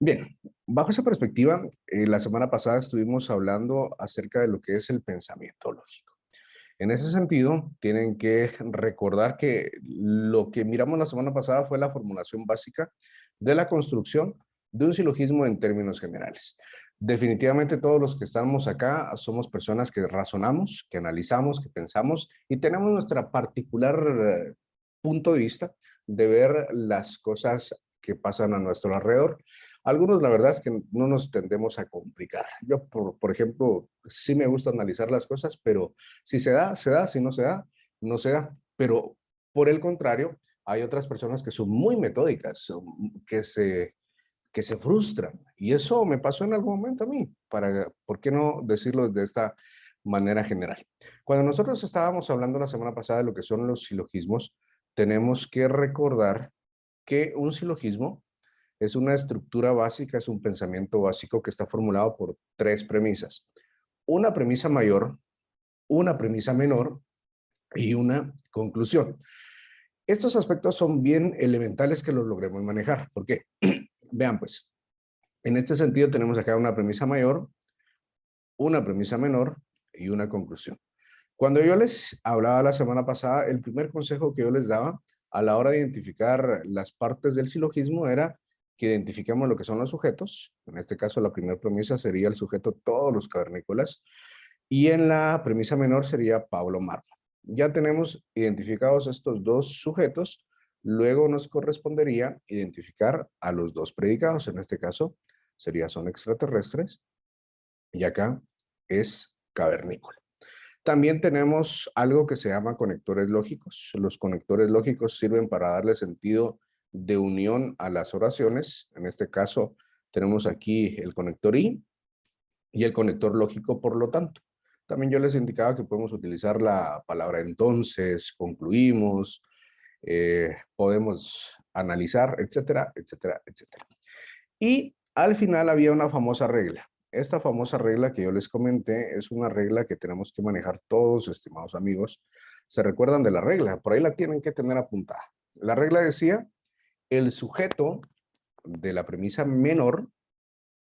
Bien, bajo esa perspectiva, la semana pasada estuvimos hablando acerca de lo que es el pensamiento lógico. En ese sentido, tienen que recordar que lo que miramos la semana pasada fue la formulación básica de la construcción de un silogismo en términos generales. Definitivamente todos los que estamos acá somos personas que razonamos, que analizamos, que pensamos y tenemos nuestra particular punto de vista de ver las cosas que pasan a nuestro alrededor. Algunos, la verdad es que no nos tendemos a complicar. Yo, por ejemplo, sí me gusta analizar las cosas, pero si se da, se da, si no se da, no se da. Pero por el contrario, hay otras personas que son muy metódicas, que se frustran. Y eso me pasó en algún momento a mí, ¿por qué no decirlo de esta manera general? Cuando nosotros estábamos hablando la semana pasada de lo que son los silogismos, tenemos que recordar que un silogismo es una estructura básica, es un pensamiento básico que está formulado por tres premisas. Una premisa mayor, una premisa menor y una conclusión. Estos aspectos son bien elementales que los logremos manejar. ¿Por qué? Vean pues, en este sentido tenemos acá una premisa mayor, una premisa menor y una conclusión. Cuando yo les hablaba la semana pasada, el primer consejo que yo les daba a la hora de identificar las partes del silogismo era que identifiquemos lo que son los sujetos. En este caso, la primera premisa sería el sujeto todos los cavernícolas. Y en la premisa menor sería Pablo Marmo. Ya tenemos identificados estos dos sujetos. Luego nos correspondería identificar a los dos predicados. En este caso, son extraterrestres. Y acá es cavernícola. También tenemos algo que se llama conectores lógicos. Los conectores lógicos sirven para darle sentido de unión a las oraciones. En este caso, tenemos aquí el conector y el conector lógico, por lo tanto. También yo les indicaba que podemos utilizar la palabra entonces, concluimos, podemos analizar, etcétera, etcétera, etcétera. Y al final había una famosa regla. Esta famosa regla que yo les comenté es una regla que tenemos que manejar todos, estimados amigos. ¿Se recuerdan de la regla? Por ahí la tienen que tener apuntada. La regla decía, el sujeto de la premisa menor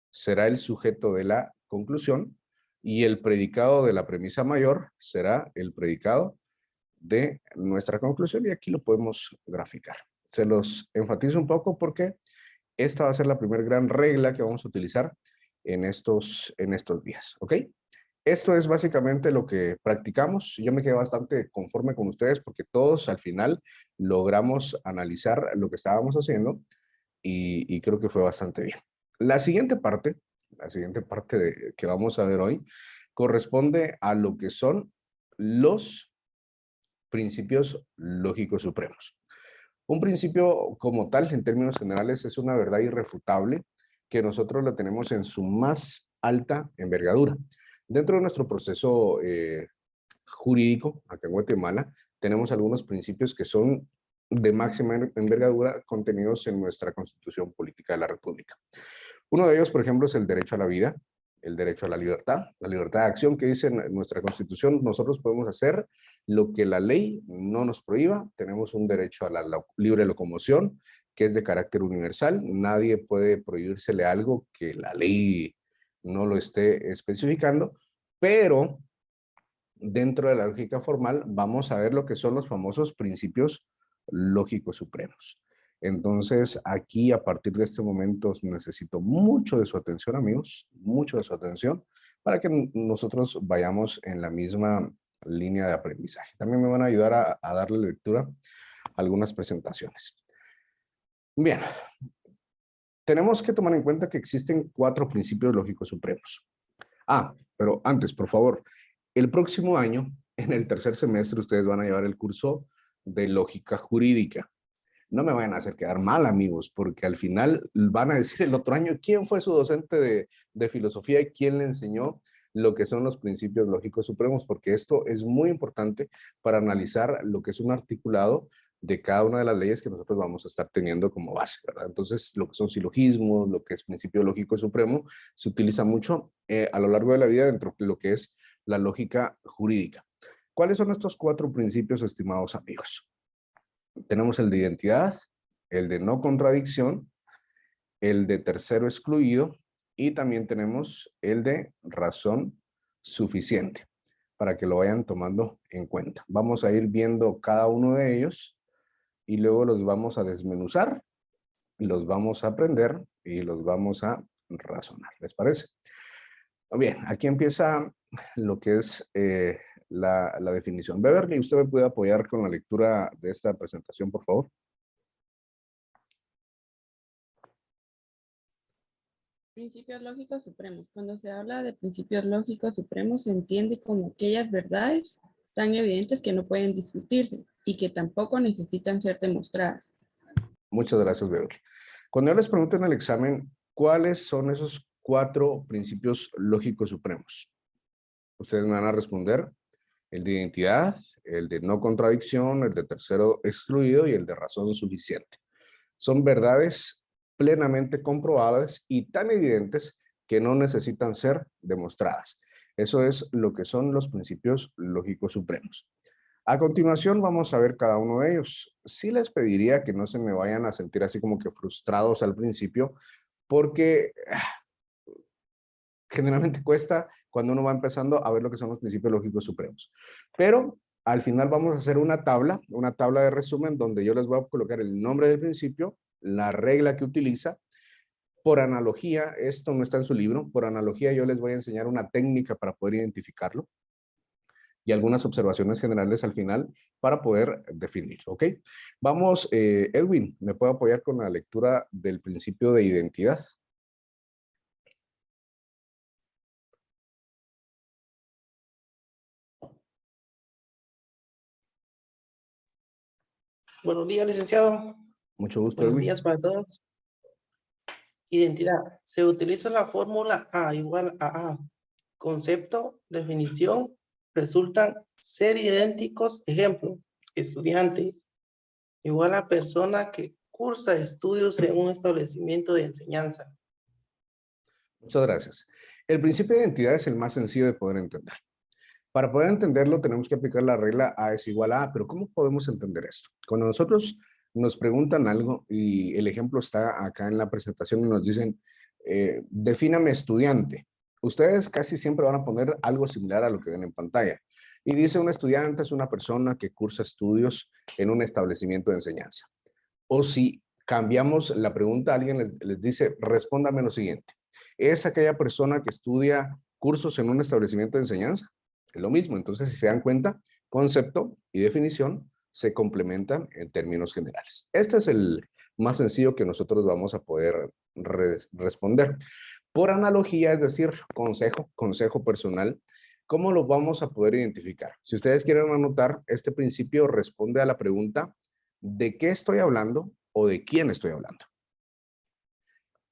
será el sujeto de la conclusión y el predicado de la premisa mayor será el predicado de nuestra conclusión, y aquí lo podemos graficar. Se los enfatizo un poco porque esta va a ser la primera gran regla que vamos a utilizar en estos días, ¿ok? Esto es básicamente lo que practicamos. Yo me quedé bastante conforme con ustedes porque todos al final logramos analizar lo que estábamos haciendo y creo que fue bastante bien. La siguiente parte, que vamos a ver hoy, corresponde a lo que son los principios lógicos supremos. Un principio como tal, en términos generales, es una verdad irrefutable que nosotros la tenemos en su más alta envergadura. Dentro de nuestro proceso jurídico, acá en Guatemala, tenemos algunos principios que son de máxima envergadura contenidos en nuestra Constitución Política de la República. Uno de ellos, por ejemplo, es el derecho a la vida, el derecho a la libertad de acción que dice en nuestra Constitución. Nosotros podemos hacer lo que la ley no nos prohíba. Tenemos un derecho a la libre locomoción, que es de carácter universal. Nadie puede prohibírsele algo que la ley no lo esté especificando, pero dentro de la lógica formal vamos a ver lo que son los famosos principios lógicos supremos. Entonces, aquí a partir de este momento necesito mucho de su atención, amigos, mucho de su atención, para que nosotros vayamos en la misma línea de aprendizaje. También me van a ayudar a darle lectura a algunas presentaciones. Bien, tenemos que tomar en cuenta que existen 4 principios lógicos supremos. Pero antes, por favor, el próximo año, en el tercer semestre, ustedes van a llevar el curso de lógica jurídica. No me vayan a hacer quedar mal, amigos, porque al final van a decir el otro año quién fue su docente de filosofía y quién le enseñó lo que son los principios lógicos supremos, porque esto es muy importante para analizar lo que es un articulado de cada una de las leyes que nosotros vamos a estar teniendo como base, ¿verdad? Entonces, lo que son silogismos, lo que es principio lógico supremo, se utiliza mucho a lo largo de la vida dentro de lo que es la lógica jurídica. ¿Cuáles son estos 4 principios, estimados amigos? Tenemos el de identidad, el de no contradicción, el de tercero excluido y también tenemos el de razón suficiente para que lo vayan tomando en cuenta. Vamos a ir viendo cada uno de ellos y luego los vamos a desmenuzar, los vamos a aprender y los vamos a razonar. ¿Les parece? Bien, aquí empieza lo que es la definición. Beverly, ¿usted me puede apoyar con la lectura de esta presentación, por favor? Principios lógicos supremos. Cuando se habla de principios lógicos supremos se entiende como aquellas verdades tan evidentes que no pueden discutirse y que tampoco necesitan ser demostradas. Muchas gracias, Beverly. Cuando yo les pregunto en el examen, ¿cuáles son esos 4 principios lógicos supremos? Ustedes me van a responder el de identidad, el de no contradicción, el de tercero excluido y el de razón suficiente. Son verdades plenamente comprobadas y tan evidentes que no necesitan ser demostradas. Eso es lo que son los principios lógicos supremos. A continuación vamos a ver cada uno de ellos. Sí les pediría que no se me vayan a sentir así como que frustrados al principio, porque generalmente cuesta cuando uno va empezando a ver lo que son los principios lógicos supremos. Pero al final vamos a hacer una tabla de resumen donde yo les voy a colocar el nombre del principio, la regla que utiliza. Por analogía, esto no está en su libro, por analogía yo les voy a enseñar una técnica para poder identificarlo y algunas observaciones generales al final para poder definirlo, ¿ok? Vamos, Edwin, ¿me puede apoyar con la lectura del principio de identidad? Buenos días, licenciado. Mucho gusto, Buenos Edwin. días para todos. Identidad. Se utiliza la fórmula A igual a A. Concepto, definición, resultan ser idénticos. Ejemplo, estudiante igual a persona que cursa estudios en un establecimiento de enseñanza. Muchas gracias. El principio de identidad es el más sencillo de poder entender. Para poder entenderlo tenemos que aplicar la regla A es igual a A, pero ¿cómo podemos entender esto? Cuando nosotros nos preguntan algo y el ejemplo está acá en la presentación y nos dicen, defíname estudiante. Ustedes casi siempre van a poner algo similar a lo que ven en pantalla. Y dice un estudiante es una persona que cursa estudios en un establecimiento de enseñanza. O si cambiamos la pregunta, alguien les dice, respóndame lo siguiente. ¿Es aquella persona que estudia cursos en un establecimiento de enseñanza? Es lo mismo. Entonces, si se dan cuenta, concepto y definición se complementan en términos generales. Este es el más sencillo que nosotros vamos a poder responder. Por analogía, es decir, consejo personal, ¿cómo lo vamos a poder identificar? Si ustedes quieren anotar, este principio responde a la pregunta, ¿de qué estoy hablando o de quién estoy hablando?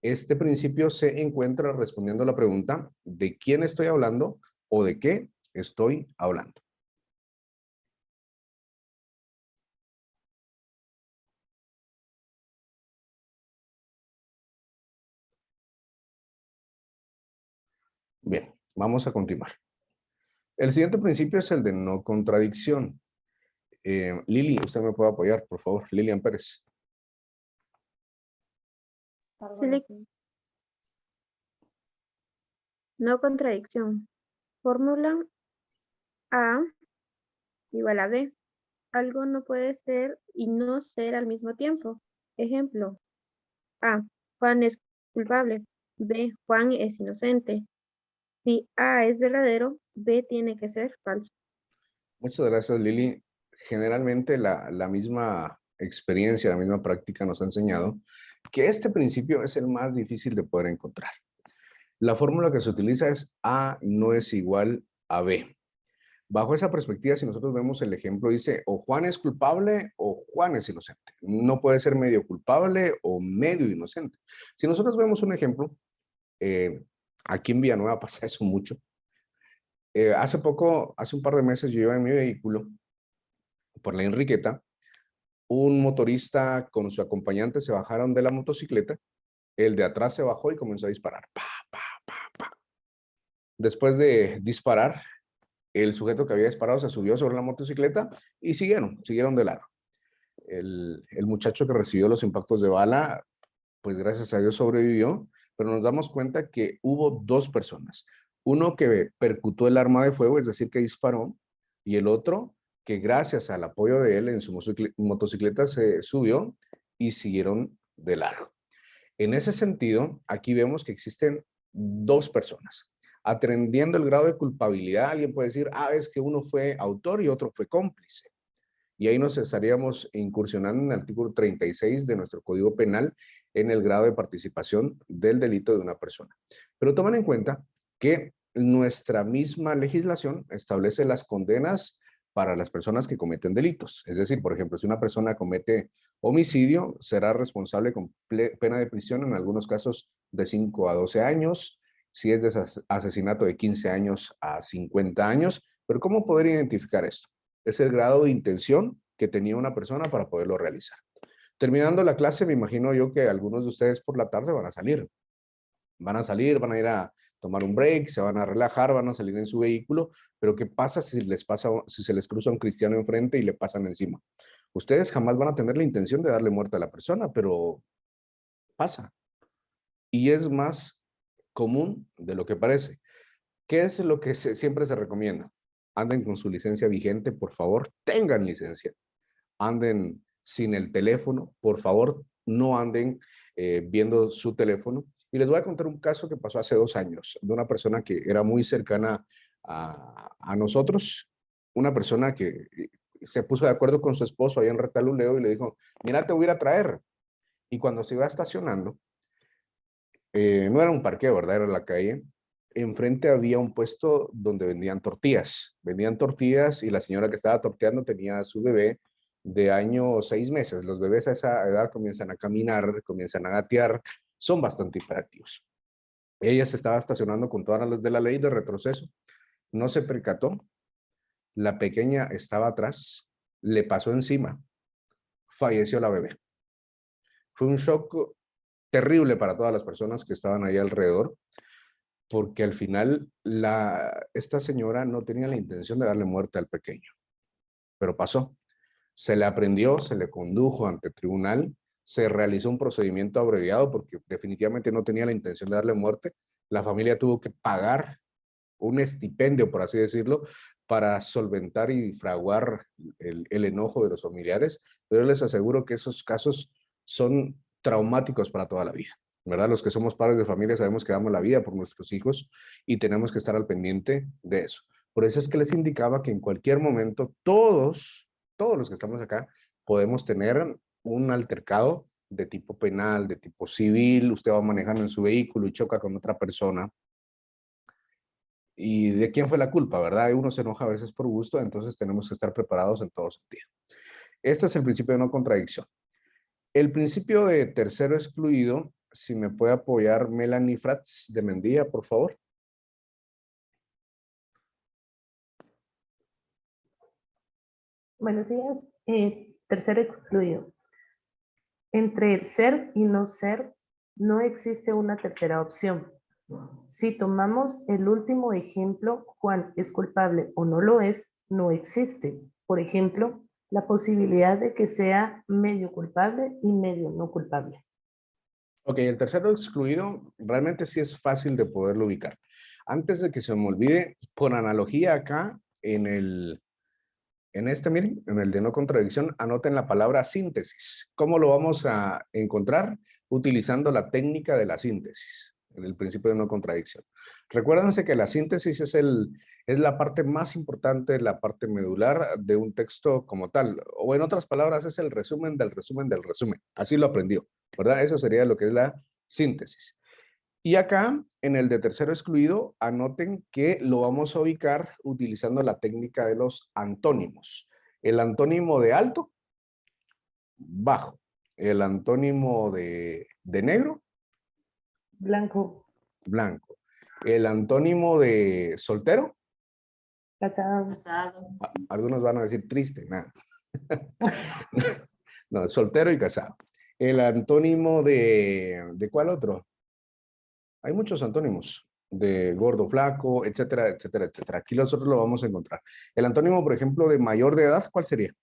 Este principio se encuentra respondiendo a la pregunta, ¿de quién estoy hablando o de qué estoy hablando? Bien, vamos a continuar. El siguiente principio es el de no contradicción. Lili, usted me puede apoyar, por favor. Lilian Pérez. No contradicción. Fórmula A igual a B. Algo no puede ser y no ser al mismo tiempo. Ejemplo. A. Juan es culpable. B. Juan es inocente. Si A es verdadero, B tiene que ser falso. Muchas gracias, Lili. Generalmente la misma experiencia, la misma práctica nos ha enseñado que este principio es el más difícil de poder encontrar. La fórmula que se utiliza es A no es igual a B. Bajo esa perspectiva, si nosotros vemos el ejemplo, dice o Juan es culpable o Juan es inocente. No puede ser medio culpable o medio inocente. Si nosotros vemos un ejemplo, aquí en Villanueva pasa eso mucho. Hace un par de meses, yo iba en mi vehículo por la Enriqueta. Un motorista con su acompañante se bajaron de la motocicleta. El de atrás se bajó y comenzó a disparar. Pa, pa, pa, pa. Después de disparar, el sujeto que había disparado se subió sobre la motocicleta y siguieron de largo. El muchacho que recibió los impactos de bala pues gracias a Dios sobrevivió, pero nos damos cuenta que hubo dos personas. Uno que percutó el arma de fuego, es decir, que disparó, y el otro que gracias al apoyo de él en su motocicleta se subió y siguieron de largo. En ese sentido, aquí vemos que existen dos personas. Atendiendo el grado de culpabilidad, alguien puede decir, es que uno fue autor y otro fue cómplice. Y ahí nos estaríamos incursionando en el artículo 36 de nuestro Código Penal en el grado de participación del delito de una persona. Pero tomen en cuenta que nuestra misma legislación establece las condenas para las personas que cometen delitos. Es decir, por ejemplo, si una persona comete homicidio, será responsable con pena de prisión, en algunos casos de 5 a 12 años, si es de asesinato de 15 años a 50 años. Pero ¿cómo poder identificar esto? Es el grado de intención que tenía una persona para poderlo realizar. Terminando la clase, me imagino yo que algunos de ustedes por la tarde van a salir. Van a salir, van a ir a tomar un break, se van a relajar, van a salir en su vehículo, pero ¿qué pasa si se les cruza un cristiano enfrente y le pasan encima? Ustedes jamás van a tener la intención de darle muerte a la persona, pero pasa. Y es más común de lo que parece. ¿Qué es lo que siempre se recomienda? Anden con su licencia vigente, por favor, tengan licencia. Anden sin el teléfono, por favor, no anden viendo su teléfono. Y les voy a contar un caso que pasó hace 2 años, de una persona que era muy cercana a nosotros, una persona que se puso de acuerdo con su esposo ahí en Retaluleo y le dijo, mira, te voy a ir a traer. Y cuando se iba estacionando, no era un parqueo, ¿verdad? Era la calle. Enfrente había un puesto donde vendían tortillas. Vendían tortillas y la señora que estaba torteando tenía a su bebé de año 6 meses. Los bebés a esa edad comienzan a caminar, comienzan a gatear, son bastante hiperactivos. Ella se estaba estacionando con todas las de la ley de retroceso. No se percató. La pequeña estaba atrás, le pasó encima. Falleció la bebé. Fue un shock terrible para todas las personas que estaban ahí alrededor, porque al final esta señora no tenía la intención de darle muerte al pequeño, pero pasó. Se le aprendió, se le condujo ante tribunal, se realizó un procedimiento abreviado porque definitivamente no tenía la intención de darle muerte. La familia tuvo que pagar un estipendio, por así decirlo, para solventar y fraguar el enojo de los familiares, pero les aseguro que esos casos son traumáticos para toda la vida, ¿verdad? Los que somos padres de familia sabemos que damos la vida por nuestros hijos y tenemos que estar al pendiente de eso. Por eso es que les indicaba que en cualquier momento todos los que estamos acá podemos tener un altercado de tipo penal, de tipo civil. Usted va manejando en su vehículo y choca con otra persona. ¿Y de quién fue la culpa, verdad? Uno se enoja a veces por gusto, entonces tenemos que estar preparados en todo sentido. Este es el principio de no contradicción. El principio de tercero excluido, si me puede apoyar Melanie Fratz de Mendía, por favor. Buenos días. Tercero excluido. Entre el ser y no ser, no existe una tercera opción. Si tomamos el último ejemplo, Juan es culpable o no lo es, no existe. Por ejemplo, la posibilidad de que sea medio culpable y medio no culpable. Ok, el tercero excluido realmente sí es fácil de poderlo ubicar. Antes de que se me olvide, por analogía acá, miren, en el de no contradicción, anoten la palabra síntesis. ¿Cómo lo vamos a encontrar? Utilizando la técnica de la síntesis, en el principio de no contradicción. Recuérdense que la síntesis es la parte más importante, la parte medular de un texto como tal. O en otras palabras, es el resumen del resumen del resumen. Así lo aprendió, ¿verdad? Eso sería lo que es la síntesis. Y acá, en el de tercero excluido, anoten que lo vamos a ubicar utilizando la técnica de los antónimos. El antónimo de alto, bajo. El antónimo de negro, Blanco. blanco. El antónimo de soltero, Casado. algunos van a decir triste, nada. No, soltero y casado. El antónimo ¿de cuál otro? Hay muchos antónimos de gordo, flaco, etcétera, etcétera, etcétera. Aquí nosotros lo vamos a encontrar. El antónimo, por ejemplo, de mayor de edad, ¿cuál sería?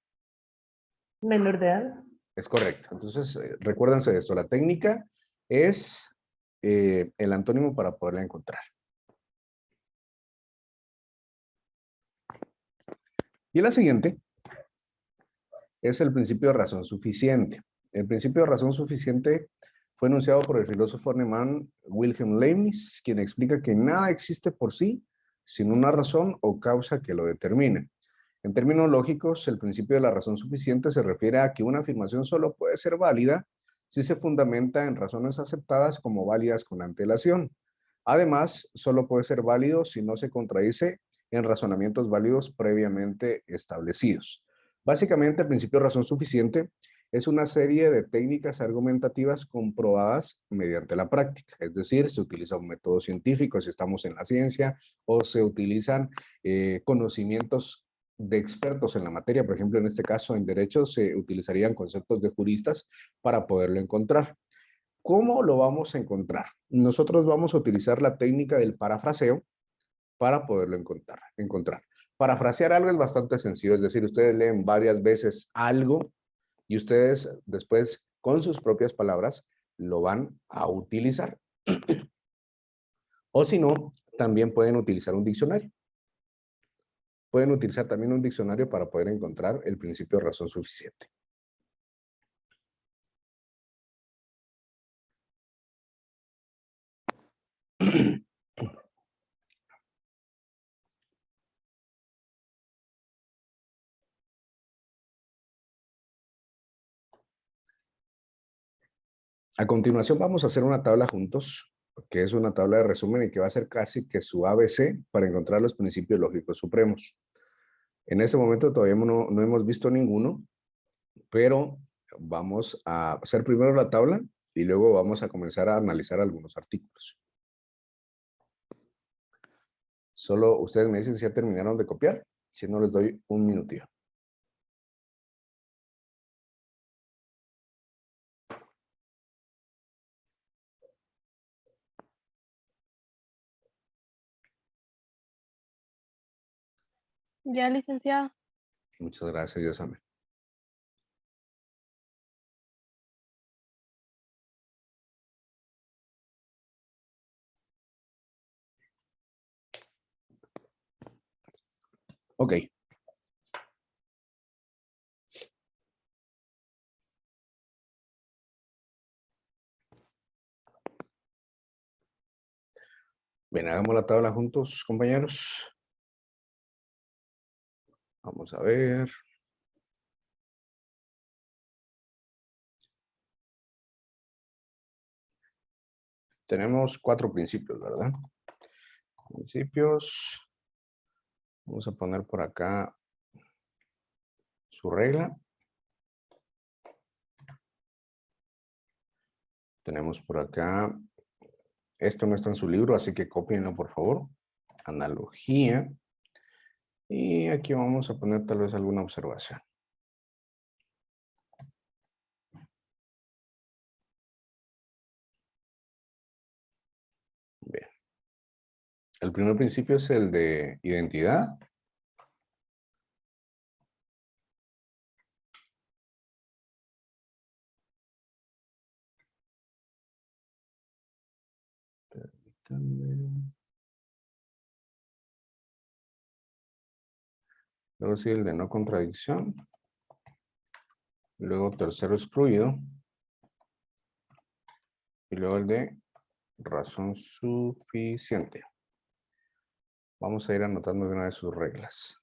Menor de edad. Es correcto. Entonces, recuérdense de esto. La técnica es el antónimo para poderla encontrar. Y la siguiente es el principio de razón suficiente. El principio de razón suficiente fue enunciado por el filósofo alemán Wilhelm Leibniz, quien explica que nada existe por sí sin una razón o causa que lo determine. En términos lógicos, el principio de la razón suficiente se refiere a que una afirmación solo puede ser válida si se fundamenta en razones aceptadas como válidas con antelación. Además, solo puede ser válido si no se contradice en razonamientos válidos previamente establecidos. Básicamente, el principio de razón suficiente es una serie de técnicas argumentativas comprobadas mediante la práctica. Es decir, se utiliza un método científico si estamos en la ciencia, o se utilizan conocimientos de expertos en la materia. Por ejemplo, en este caso, en derecho, se utilizarían conceptos de juristas para poderlo encontrar. ¿Cómo lo vamos a encontrar? Nosotros vamos a utilizar la técnica del parafraseo para poderlo encontrar. Parafrasear algo es bastante sencillo, es decir, ustedes leen varias veces algo y ustedes después, con sus propias palabras, lo van a utilizar. O si no, también pueden utilizar un diccionario. Pueden utilizar también un diccionario para poder encontrar el principio de razón suficiente. A continuación vamos a hacer una tabla juntos, que es una tabla de resumen y que va a ser casi que su ABC para encontrar los principios lógicos supremos. En este momento todavía no hemos visto ninguno, pero vamos a hacer primero la tabla y luego vamos a comenzar a analizar algunos artículos. Solo ustedes me dicen si ya terminaron de copiar, si no les doy un minutito. Ya, licenciado. Muchas gracias, Yasame. Ok. Bien, hagamos la tabla juntos, compañeros. Vamos a ver. Tenemos 4 principios, ¿verdad? Principios. Vamos a poner por acá su regla. Tenemos por acá, esto no está en su libro, así que cópienlo por favor. Analogía. Y aquí vamos a poner tal vez alguna observación. Bien. El primer principio es el de identidad. Permítanme. Luego sigue el de no contradicción. Luego tercero excluido. Y luego el de razón suficiente. Vamos a ir anotando de una de sus reglas.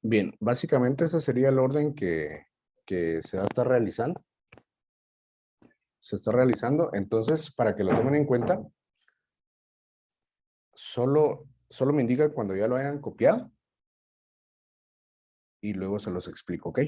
Bien, básicamente ese sería el orden que se va a estar realizando. Se está realizando, entonces, para que lo tomen en cuenta, solo me indica cuando ya lo hayan copiado y luego se los explico, ¿ok?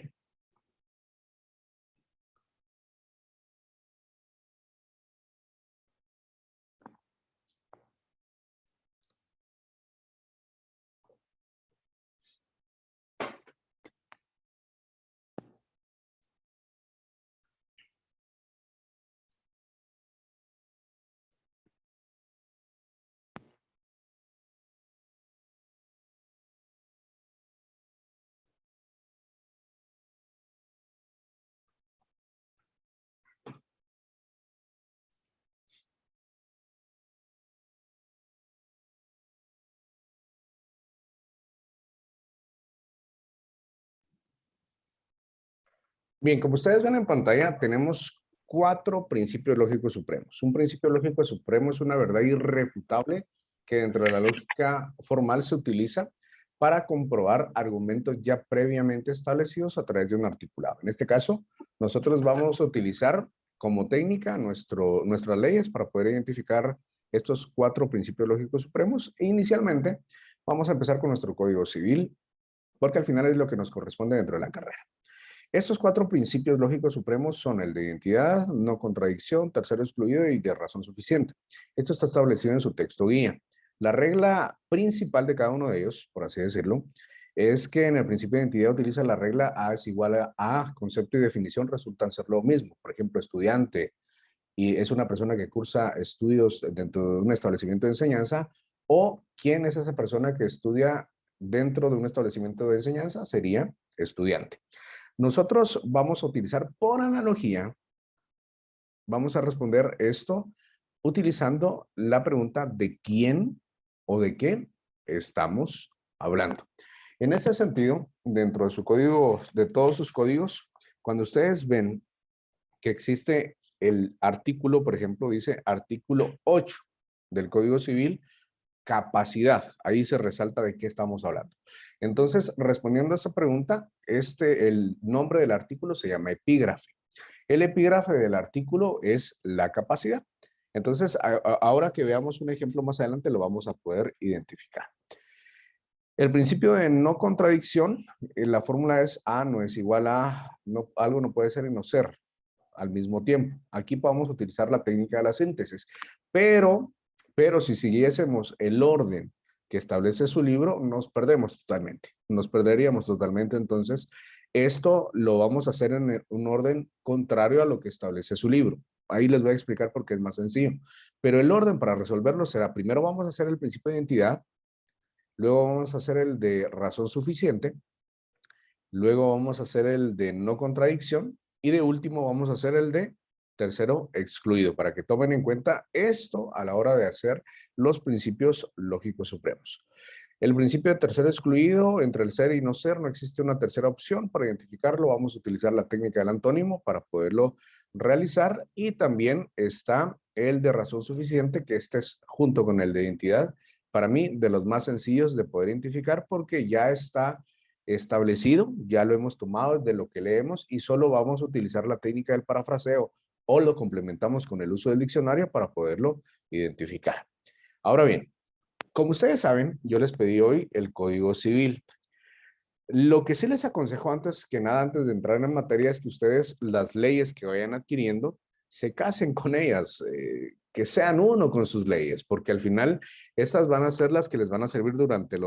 Bien, como ustedes ven en pantalla, tenemos 4 principios lógicos supremos. Un principio lógico supremo es una verdad irrefutable que dentro de la lógica formal se utiliza para comprobar argumentos ya previamente establecidos a través de un articulado. En este caso, nosotros vamos a utilizar como técnica nuestras leyes para poder identificar estos 4 principios lógicos supremos. E inicialmente, vamos a empezar con nuestro Código Civil, porque al final es lo que nos corresponde dentro de la carrera. Estos 4 principios lógicos supremos son el de identidad, no contradicción, tercero excluido y de razón suficiente. Esto está establecido en su texto guía. La regla principal de cada uno de ellos, por así decirlo, es que en el principio de identidad utiliza la regla A es igual a A, concepto y definición resultan ser lo mismo. Por ejemplo, estudiante y es una persona que cursa estudios dentro de un establecimiento de enseñanza, o quién es esa persona que estudia dentro de un establecimiento de enseñanza, sería estudiante. Nosotros vamos a utilizar por analogía, vamos a responder esto utilizando la pregunta de quién o de qué estamos hablando. En ese sentido, dentro de su código, de todos sus códigos, cuando ustedes ven que existe el artículo, por ejemplo, dice artículo 8 del Código Civil, capacidad. Ahí se resalta de qué estamos hablando. Entonces, respondiendo a esa pregunta, el nombre del artículo se llama epígrafe. El epígrafe del artículo es la capacidad. Entonces, ahora que veamos un ejemplo más adelante, lo vamos a poder identificar. El principio de no contradicción, la fórmula es A no es igual a, no, algo no puede ser y no ser al mismo tiempo. Aquí podemos utilizar la técnica de la síntesis, pero si siguiésemos el orden que establece su libro, nos perdemos totalmente. Nos perderíamos totalmente. Entonces, esto lo vamos a hacer en un orden contrario a lo que establece su libro. Ahí les voy a explicar por qué es más sencillo. Pero el orden para resolverlo será, primero vamos a hacer el principio de identidad, luego vamos a hacer el de razón suficiente, luego vamos a hacer el de no contradicción y de último vamos a hacer el de tercero excluido, para que tomen en cuenta esto a la hora de hacer los principios lógicos supremos. El principio de tercero excluido, entre el ser y no ser, no existe una tercera opción. Para identificarlo vamos a utilizar la técnica del antónimo para poderlo realizar, y también está el de razón suficiente, que este es junto con el de identidad, para mí de los más sencillos de poder identificar porque ya está establecido, ya lo hemos tomado de lo que leemos y solo vamos a utilizar la técnica del parafraseo o lo complementamos con el uso del diccionario para poderlo identificar. Ahora bien, como ustedes saben, yo les pedí hoy el Código Civil. Lo que sí les aconsejo antes que nada, antes de entrar en materia, es que ustedes las leyes que vayan adquiriendo se casen con ellas, que sean uno con sus leyes, porque al final estas van a ser las que les van a servir durante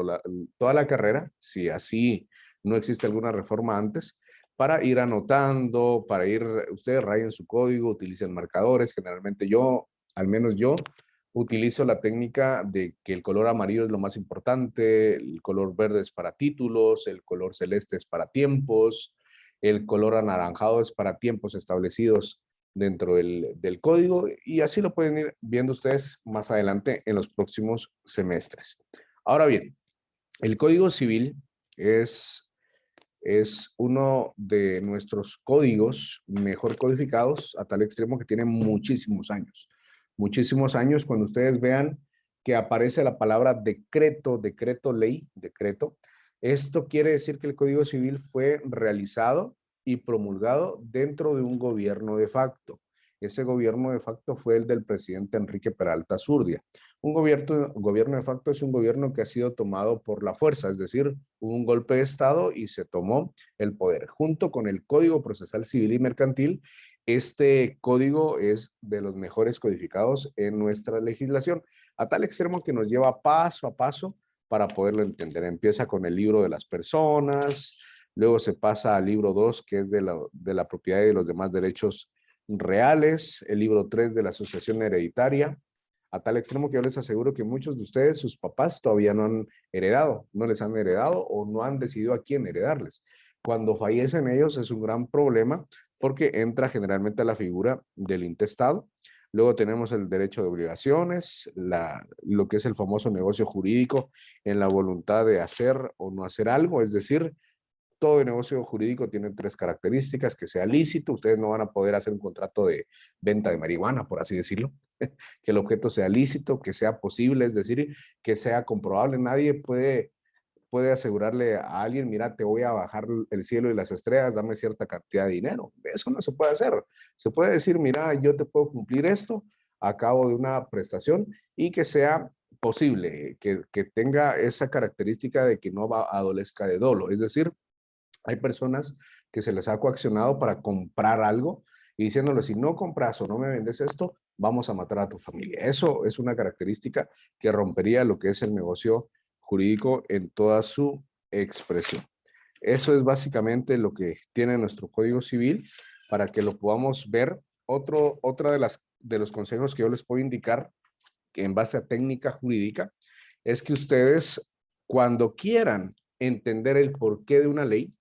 toda la carrera, si así no existe alguna reforma antes, para ir anotando, para ir, ustedes rayen su código, utilicen marcadores, generalmente yo, al menos yo, utilizo la técnica de que el color amarillo es lo más importante, el color verde es para títulos, el color celeste es para tiempos, el color anaranjado es para tiempos establecidos dentro del código y así lo pueden ir viendo ustedes más adelante en los próximos semestres. Ahora bien, el Código Civil es uno de nuestros códigos mejor codificados a tal extremo que tiene muchísimos años. Muchísimos años cuando ustedes vean que aparece la palabra decreto, decreto ley, decreto. Esto quiere decir que el Código Civil fue realizado y promulgado dentro de un gobierno de facto. Ese gobierno de facto fue el del presidente Enrique Peralta Zurdia. Un gobierno de facto es un gobierno que ha sido tomado por la fuerza, es decir, hubo un golpe de Estado y se tomó el poder. Junto con el Código Procesal Civil y Mercantil, este código es de los mejores codificados en nuestra legislación, a tal extremo que nos lleva paso a paso para poderlo entender. Empieza con el libro de las personas, luego se pasa al libro 2, que es de la propiedad y de los demás derechos reales, el libro 3 de la asociación hereditaria, a tal extremo que yo les aseguro que muchos de ustedes, sus papás, todavía no han heredado, no les han heredado o no han decidido a quién heredarles. Cuando fallecen ellos es un gran problema porque entra generalmente a la figura del intestado. Luego tenemos el derecho de obligaciones, lo que es el famoso negocio jurídico en la voluntad de hacer o no hacer algo, es decir, todo negocio jurídico tiene 3 características: que sea lícito, ustedes no van a poder hacer un contrato de venta de marihuana, por así decirlo, que el objeto sea lícito, que sea posible, es decir, que sea comprobable. Nadie puede asegurarle a alguien, mira, te voy a bajar el cielo y las estrellas, dame cierta cantidad de dinero. Eso no se puede hacer. Se puede decir, mira, yo te puedo cumplir esto a cabo de una prestación y que sea posible, que tenga esa característica de que no adolezca de dolo. Es decir, hay personas que se les ha coaccionado para comprar algo y diciéndole, si no compras o no me vendes esto, vamos a matar a tu familia. Eso es una característica que rompería lo que es el negocio jurídico en toda su expresión. Eso es básicamente lo que tiene nuestro Código Civil para que lo podamos ver. Otra de los consejos que yo les puedo indicar, que en base a técnica jurídica, es que ustedes cuando quieran entender el porqué de una ley,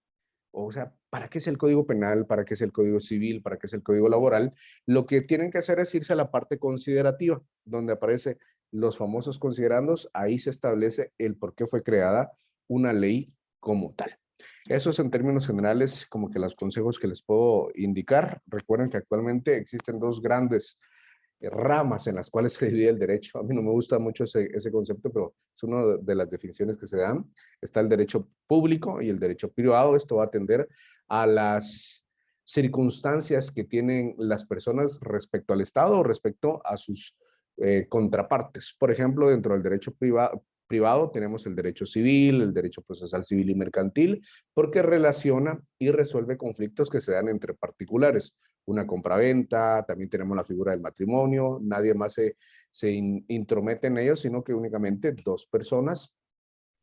o sea, ¿para qué es el Código Penal? ¿Para qué es el Código Civil? ¿Para qué es el Código Laboral? Lo que tienen que hacer es irse a la parte considerativa, donde aparece los famosos considerandos. Ahí se establece el por qué fue creada una ley como tal. Eso es en términos generales como que los consejos que les puedo indicar. Recuerden que actualmente existen 2 grandes ramas en las cuales se divide el derecho. A mí no me gusta mucho ese concepto, pero es una de las definiciones que se dan. Está el derecho público y el derecho privado. Esto va a atender a las circunstancias que tienen las personas respecto al Estado o respecto a sus contrapartes. Por ejemplo, dentro del derecho privado tenemos el derecho civil, el derecho procesal civil y mercantil, porque relaciona y resuelve conflictos que se dan entre particulares. Una compraventa, también tenemos la figura del matrimonio, nadie más se intromete en ellos, sino que únicamente 2 personas.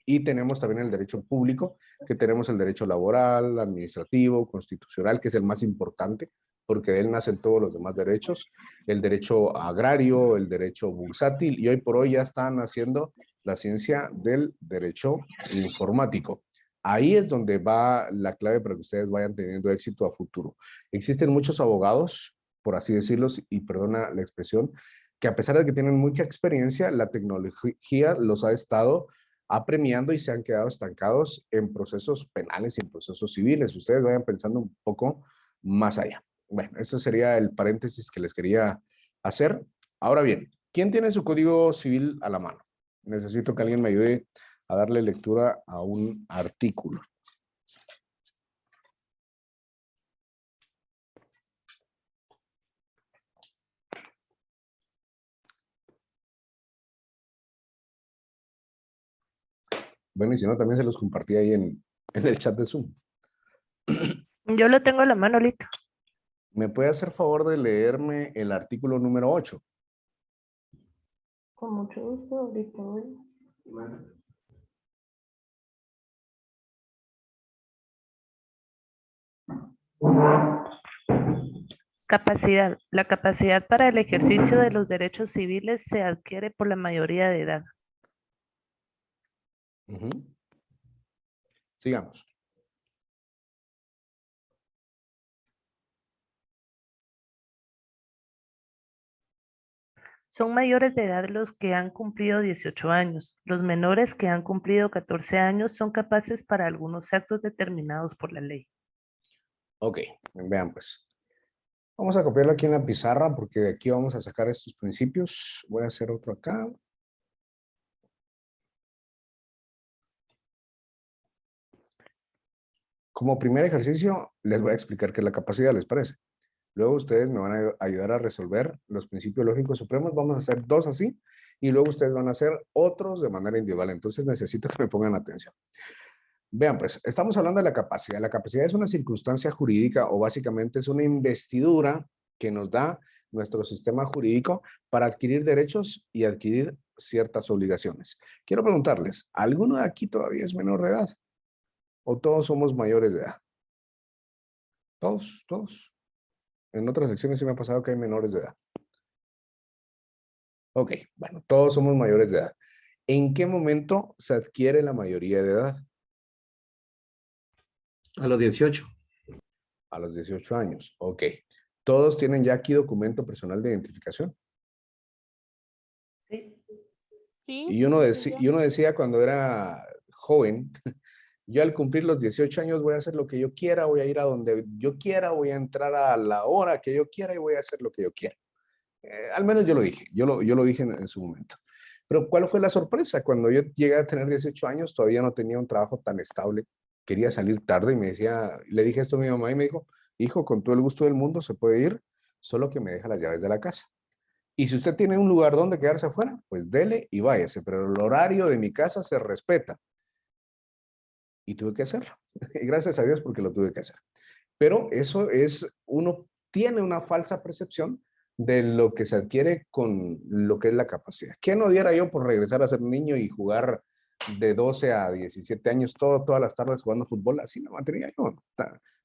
Y tenemos también el derecho público, que tenemos el derecho laboral, administrativo, constitucional, que es el más importante, porque de él nacen todos los demás derechos, el derecho agrario, el derecho bursátil, y hoy por hoy ya están haciendo la ciencia del derecho informático. Ahí es donde va la clave para que ustedes vayan teniendo éxito a futuro. Existen muchos abogados, por así decirlo, y perdona la expresión, que a pesar de que tienen mucha experiencia, la tecnología los ha estado apremiando y se han quedado estancados en procesos penales y en procesos civiles. Ustedes vayan pensando un poco más allá. Bueno, eso sería el paréntesis que les quería hacer. Ahora bien, ¿quién tiene su código civil a la mano? Necesito que alguien me ayude a darle lectura a un artículo. Bueno, y si no, también se los compartí ahí en el chat de Zoom. Yo lo tengo a la mano ahorita. ¿Me puede hacer favor de leerme el artículo número 8? Con mucho gusto, ahorita voy. Capacidad. La capacidad para el ejercicio de los derechos civiles se adquiere por la mayoría de edad. Ujú. Sigamos. Son mayores de edad los que han cumplido 18 años. Los menores que han cumplido 14 años son capaces para algunos actos determinados por la ley. Ok, vean pues. Vamos a copiarlo aquí en la pizarra porque de aquí vamos a sacar estos principios. Voy a hacer otro acá. Como primer ejercicio, les voy a explicar qué es la capacidad, ¿les parece? Luego ustedes me van a ayudar a resolver los principios lógicos supremos. Vamos a hacer 2 así y luego ustedes van a hacer otros de manera individual. Entonces necesito que me pongan atención. Vean, pues, estamos hablando de la capacidad. La capacidad es una circunstancia jurídica o básicamente es una investidura que nos da nuestro sistema jurídico para adquirir derechos y adquirir ciertas obligaciones. Quiero preguntarles, ¿alguno de aquí todavía es menor de edad? ¿O todos somos mayores de edad? Todos, todos. En otras secciones sí me ha pasado que hay menores de edad. Ok, bueno, todos somos mayores de edad. ¿En qué momento se adquiere la mayoría de edad? A los 18. A los 18 años. Ok. ¿Todos tienen ya aquí documento personal de identificación? Sí. Y uno decía cuando era joven, yo al cumplir los 18 años voy a hacer lo que yo quiera, voy a ir a donde yo quiera, voy a entrar a la hora que yo quiera y voy a hacer lo que yo quiera. Al menos yo lo dije, yo lo dije en su momento. Pero ¿cuál fue la sorpresa? Cuando yo llegué a tener 18 años, todavía no tenía un trabajo tan estable, quería salir tarde y me decía, le dije esto a mi mamá y me dijo, hijo, con todo el gusto del mundo se puede ir, solo que me deja las llaves de la casa. Y si usted tiene un lugar donde quedarse afuera, pues dele y váyase, pero el horario de mi casa se respeta. Y tuve que hacerlo. Y gracias a Dios porque lo tuve que hacer. Pero eso es, uno tiene una falsa percepción de lo que se adquiere con lo que es la capacidad. ¿Qué no diera yo por regresar a ser niño y jugar de 12 a 17 años todas las tardes jugando fútbol? Así me mantenía yo.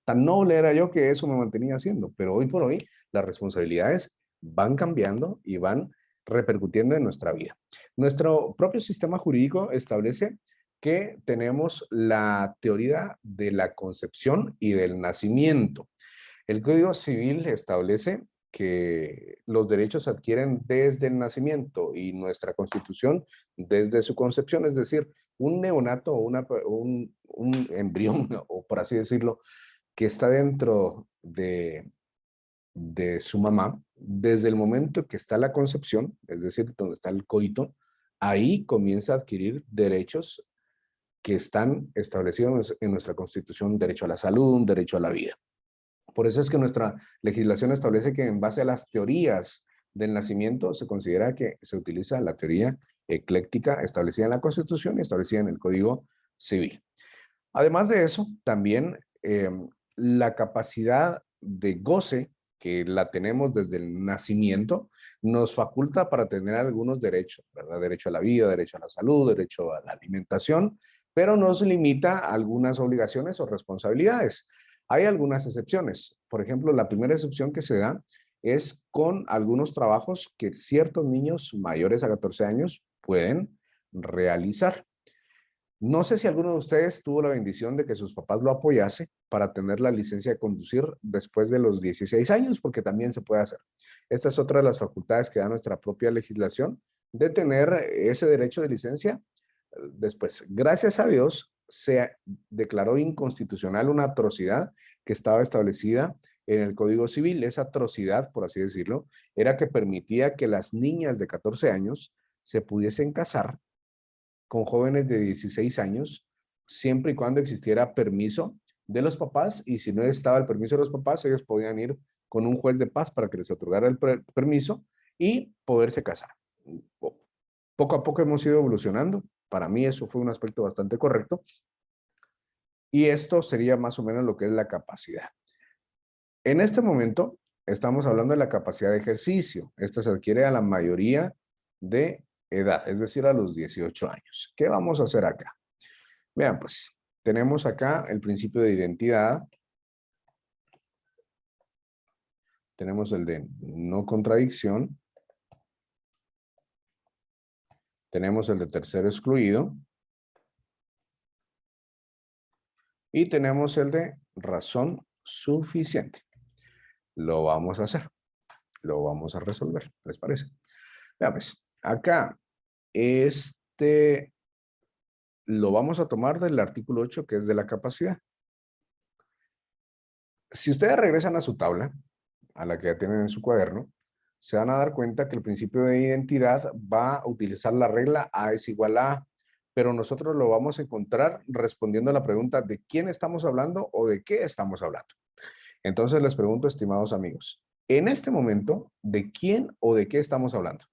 Tan noble era yo que eso me mantenía haciendo. Pero hoy por hoy las responsabilidades van cambiando y van repercutiendo en nuestra vida. Nuestro propio sistema jurídico establece que tenemos la teoría de la concepción y del nacimiento. El Código Civil establece que los derechos se adquieren desde el nacimiento y nuestra Constitución desde su concepción, es decir, un neonato o un embrión, o por así decirlo, que está dentro de su mamá, desde el momento que está la concepción, es decir, donde está el coito, ahí comienza a adquirir derechos que están establecidos en nuestra Constitución, derecho a la salud, un derecho a la vida. Por eso es que nuestra legislación establece que en base a las teorías del nacimiento se considera que se utiliza la teoría ecléctica establecida en la Constitución y establecida en el Código Civil. Además de eso, también la capacidad de goce que la tenemos desde el nacimiento nos faculta para tener algunos derechos, ¿verdad? Derecho a la vida, derecho a la salud, derecho a la alimentación, pero nos limita a algunas obligaciones o responsabilidades. Hay algunas excepciones. Por ejemplo, la primera excepción que se da es con algunos trabajos que ciertos niños mayores a 14 años pueden realizar. No sé si alguno de ustedes tuvo la bendición de que sus papás lo apoyase para tener la licencia de conducir después de los 16 años, porque también se puede hacer. Esta es otra de las facultades que da nuestra propia legislación de tener ese derecho de licencia después. Gracias a Dios se declaró inconstitucional una atrocidad que estaba establecida en el Código Civil, esa atrocidad, por así decirlo, era que permitía que las niñas de 14 años se pudiesen casar con jóvenes de 16 años, siempre y cuando existiera permiso de los papás, y si no estaba el permiso de los papás, ellos podían ir con un juez de paz para que les otorgara el permiso y poderse casar. Poco a poco hemos ido evolucionando. Para mí eso fue un aspecto bastante correcto. Y esto sería más o menos lo que es la capacidad. En este momento estamos hablando de la capacidad de ejercicio. Esta se adquiere a la mayoría de edad, es decir, a los 18 años. ¿Qué vamos a hacer acá? Vean, pues, tenemos acá el principio de identidad. Tenemos el de no contradicción. Tenemos el de tercero excluido. Y tenemos el de razón suficiente. Lo vamos a hacer. Lo vamos a resolver. ¿Les parece? Vean, pues, acá, lo vamos a tomar del artículo 8, que es de la capacidad. Si ustedes regresan a su tabla, a la que ya tienen en su cuaderno, se van a dar cuenta que el principio de identidad va a utilizar la regla A es igual a A, pero nosotros lo vamos a encontrar respondiendo a la pregunta de quién estamos hablando o de qué estamos hablando. Entonces les pregunto, estimados amigos, en este momento, ¿de quién o de qué estamos hablando?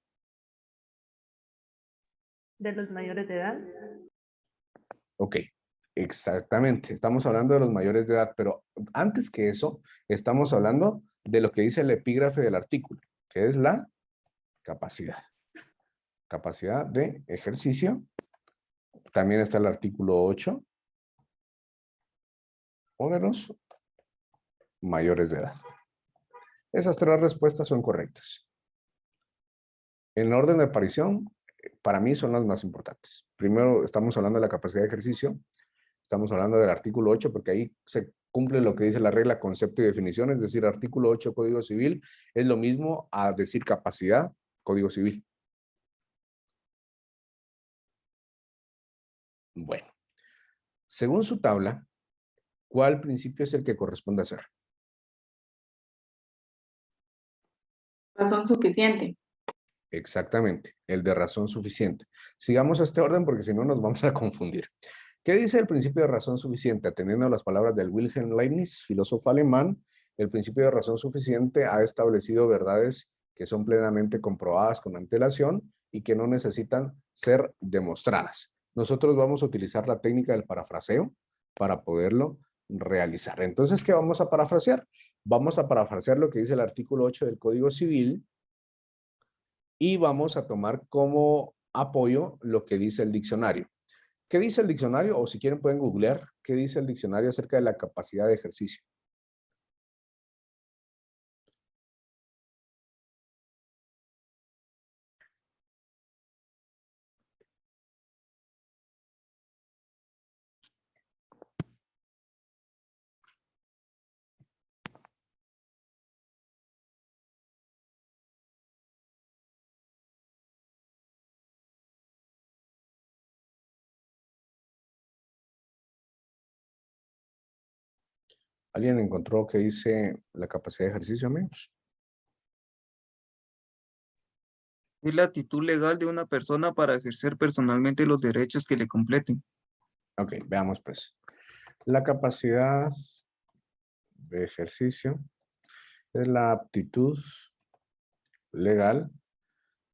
De los mayores de edad. Ok, exactamente. Estamos hablando de los mayores de edad, pero antes que eso, estamos hablando de lo que dice el epígrafe del artículo, que es la capacidad. Capacidad de ejercicio. También está el artículo 8, o de los mayores de edad. Esas tres respuestas son correctas. En orden de aparición, para mí son las más importantes. Primero, estamos hablando de la capacidad de ejercicio. Estamos hablando del artículo 8, porque ahí se cumple lo que dice la regla concepto y definición, es decir, artículo 8 Código Civil es lo mismo a decir capacidad Código Civil. Bueno, según su tabla, ¿cuál principio es el que corresponde hacer? Razón suficiente. Exactamente, el de razón suficiente. Sigamos este orden porque si no nos vamos a confundir. ¿Qué dice el principio de razón suficiente? Atendiendo a las palabras del Wilhelm Leibniz, filósofo alemán, el principio de razón suficiente ha establecido verdades que son plenamente comprobadas con antelación y que no necesitan ser demostradas. Nosotros vamos a utilizar la técnica del parafraseo para poderlo realizar. Entonces, ¿qué vamos a parafrasear? Vamos a parafrasear lo que dice el artículo 8 del Código Civil y vamos a tomar como apoyo lo que dice el diccionario. ¿Qué dice el diccionario? O si quieren pueden googlear qué dice el diccionario acerca de la capacidad de ejercicio. ¿Alguien encontró qué dice la capacidad de ejercicio, amigos? Es la actitud legal de una persona para ejercer personalmente los derechos que le completen. Ok, veamos pues. La capacidad de ejercicio es la aptitud legal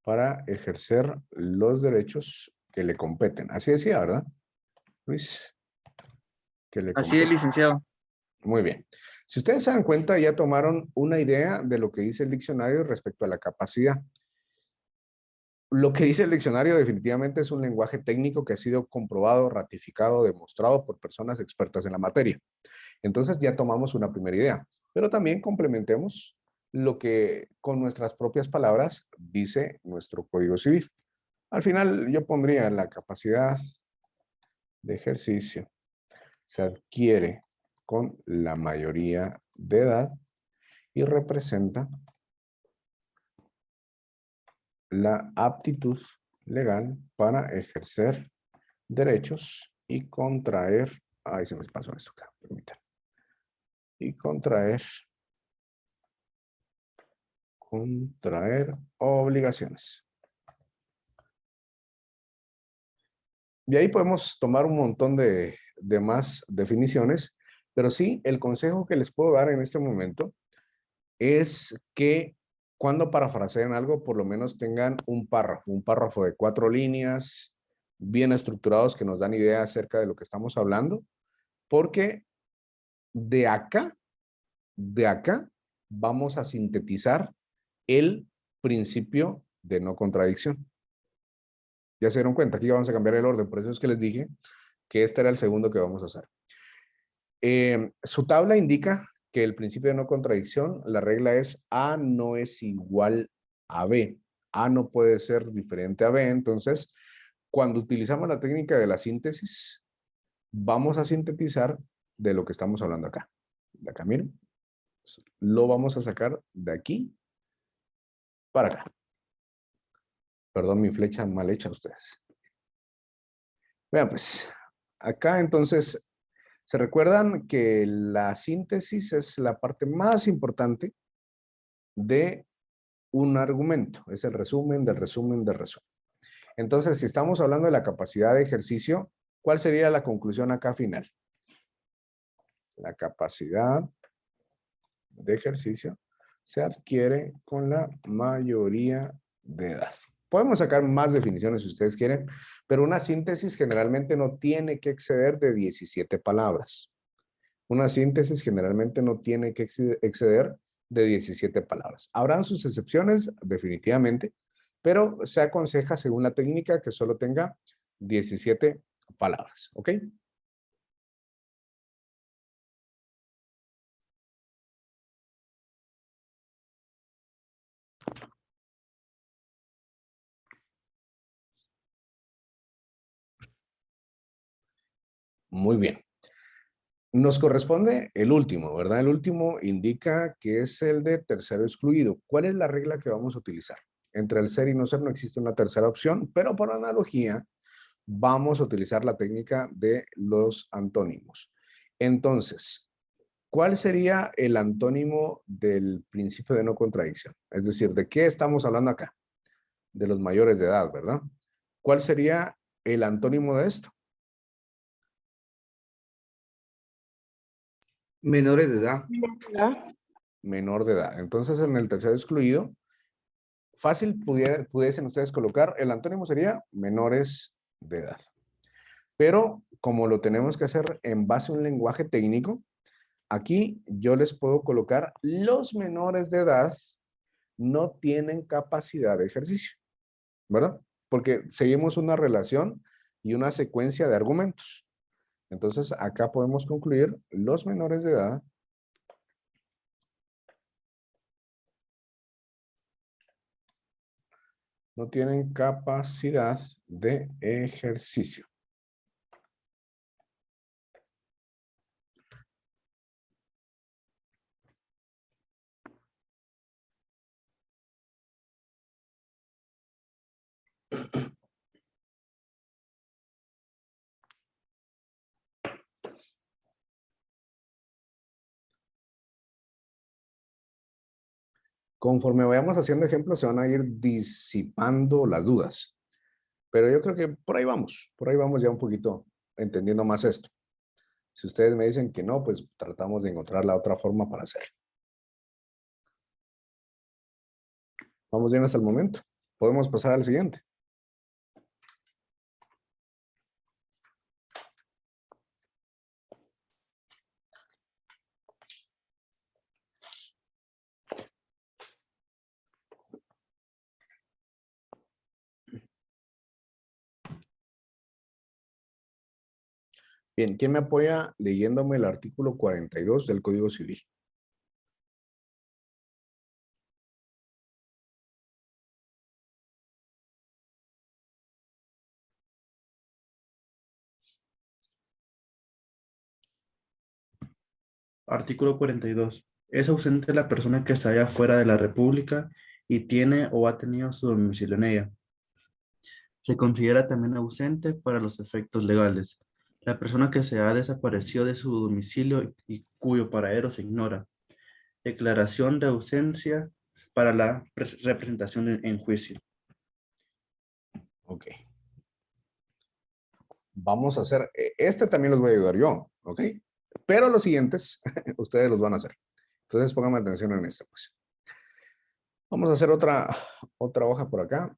para ejercer los derechos que le competen. Así decía, ¿verdad, Luis? Que le Así es, competen. licenciado. Muy bien. Si ustedes se dan cuenta, ya tomaron una idea de lo que dice el diccionario respecto a la capacidad. Lo que dice el diccionario definitivamente es un lenguaje técnico que ha sido comprobado, ratificado, demostrado por personas expertas en la materia. Entonces ya tomamos una primera idea, pero también complementemos lo que con nuestras propias palabras dice nuestro Código Civil. Al final yo pondría la capacidad de ejercicio se adquiere con la mayoría de edad y representa la aptitud legal para ejercer derechos y contraer, ahí se me pasó esto acá, permítanme, y contraer contraer obligaciones. De ahí podemos tomar un montón de más definiciones, pero sí, el consejo que les puedo dar en este momento es que cuando parafraseen algo, por lo menos tengan un párrafo de 4 líneas, bien estructurados, que nos dan idea acerca de lo que estamos hablando, porque de acá vamos a sintetizar el principio de no contradicción. Ya se dieron cuenta, aquí vamos a cambiar el orden, por eso es que les dije que este era el segundo que vamos a hacer. Su tabla indica que el principio de no contradicción, la regla es A no es igual a B. A no puede ser diferente a B, entonces, cuando utilizamos la técnica de la síntesis, vamos a sintetizar de lo que estamos hablando acá. De acá, miren. Lo vamos a sacar de aquí para acá. Perdón, mi flecha mal hecha a ustedes. Vean pues, acá entonces, ¿se recuerdan que la síntesis es la parte más importante de un argumento? Es el resumen del resumen del resumen. Entonces, si estamos hablando de la capacidad de ejercicio, ¿cuál sería la conclusión acá final? La capacidad de ejercicio se adquiere con la mayoría de edad. Podemos sacar más definiciones si ustedes quieren, pero una síntesis generalmente no tiene que exceder de 17 palabras. Una síntesis generalmente no tiene que exceder de 17 palabras. Habrán sus excepciones, definitivamente, pero se aconseja según la técnica que solo tenga 17 palabras, ¿ok? Muy bien. Nos corresponde el último, ¿verdad? El último indica que es el de tercero excluido. ¿Cuál es la regla que vamos a utilizar? Entre el ser y no ser no existe una tercera opción, pero por analogía vamos a utilizar la técnica de los antónimos. Entonces, ¿cuál sería el antónimo del principio de no contradicción? Es decir, ¿de qué estamos hablando acá? De los mayores de edad, ¿verdad? ¿Cuál sería el antónimo de esto? Menores de edad. Menor de edad. Entonces, en el tercero excluido, fácil pudiesen ustedes colocar, el antónimo sería menores de edad. Pero como lo tenemos que hacer en base a un lenguaje técnico, aquí yo les puedo colocar los menores de edad no tienen capacidad de ejercicio, ¿verdad? Porque seguimos una relación y una secuencia de argumentos. Entonces, acá podemos concluir los menores de edad no tienen capacidad de ejercicio. Conforme vayamos haciendo ejemplos, se van a ir disipando las dudas. Pero yo creo que por ahí vamos ya un poquito entendiendo más esto. Si ustedes me dicen que no, pues tratamos de encontrar la otra forma para hacerlo. Vamos bien hasta el momento. Podemos pasar al siguiente. Bien, ¿quién me apoya leyéndome el artículo 42 del Código Civil? Artículo 42. Es ausente la persona que está allá fuera de la República y tiene o ha tenido su domicilio en ella. Se considera también ausente para los efectos legales. La persona que se ha desaparecido de su domicilio y cuyo paradero se ignora. Declaración de ausencia para la representación en juicio. Ok. Vamos a hacer, este también los voy a ayudar yo, ¿ok? Pero los siguientes, ustedes los van a hacer. Entonces pónganme atención en esto, pues. Vamos a hacer otra hoja por acá.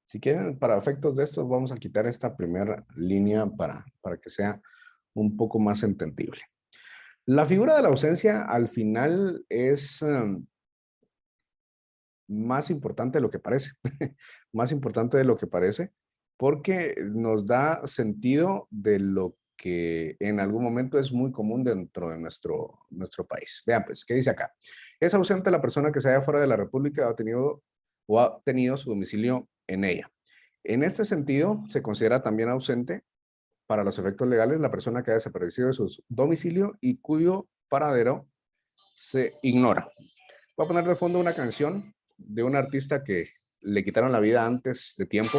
Si quieren, para efectos de esto, vamos a quitar esta primera línea para que sea un poco más entendible. La figura de la ausencia al final es más importante de lo que parece. Más importante de lo que parece, porque nos da sentido de lo que en algún momento es muy común dentro de nuestro país. Vean pues, ¿qué dice acá? Es ausente la persona que se halla fuera de la República o ha tenido su domicilio en ella. En este sentido, se considera también ausente para los efectos legales la persona que ha desaparecido de su domicilio y cuyo paradero se ignora. Voy a poner de fondo una canción de un artista que le quitaron la vida antes de tiempo.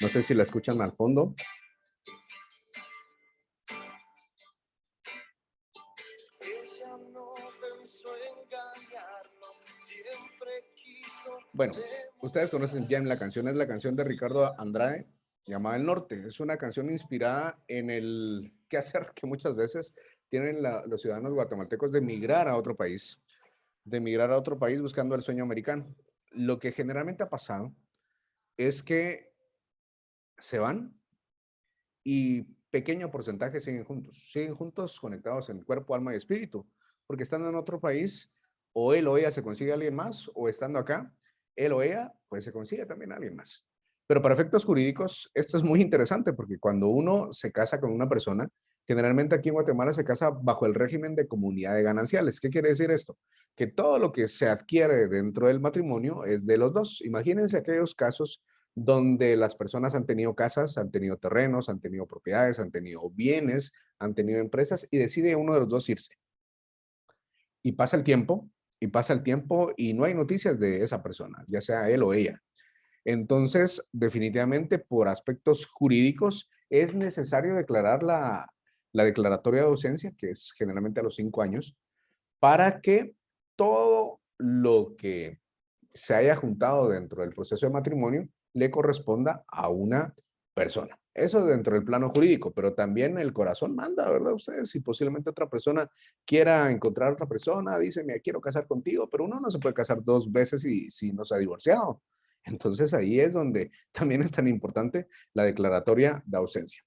No sé si la escuchan al fondo. Bueno, ustedes conocen ya la canción, es la canción de Ricardo Andrade, llamada El Norte. Es una canción inspirada en el quehacer que muchas veces tienen los ciudadanos guatemaltecos de migrar a otro país, buscando el sueño americano. Lo que generalmente ha pasado es que se van y pequeño porcentaje siguen juntos conectados en cuerpo, alma y espíritu, porque estando en otro país, o él o ella se consigue a alguien más, o estando acá, él o ella, pues se consigue también a alguien más. Pero para efectos jurídicos, esto es muy interesante, porque cuando uno se casa con una persona, generalmente aquí en Guatemala se casa bajo el régimen de comunidad de gananciales. ¿Qué quiere decir esto? Que todo lo que se adquiere dentro del matrimonio es de los dos. Imagínense aquellos casos donde las personas han tenido casas, han tenido terrenos, han tenido propiedades, han tenido bienes, han tenido empresas y decide uno de los dos irse. Y pasa el tiempo, y no hay noticias de esa persona, ya sea él o ella. Entonces, definitivamente, por aspectos jurídicos, es necesario declarar la declaratoria de ausencia, que es generalmente a los 5 años, para que todo lo que se haya juntado dentro del proceso de matrimonio le corresponda a una persona. Eso dentro del plano jurídico, pero también el corazón manda, ¿verdad? Ustedes, si posiblemente otra persona quiera encontrar a otra persona, dice, me quiero casar contigo, pero uno no se puede casar 2 veces si no se ha divorciado. Entonces ahí es donde también es tan importante la declaratoria de ausencia.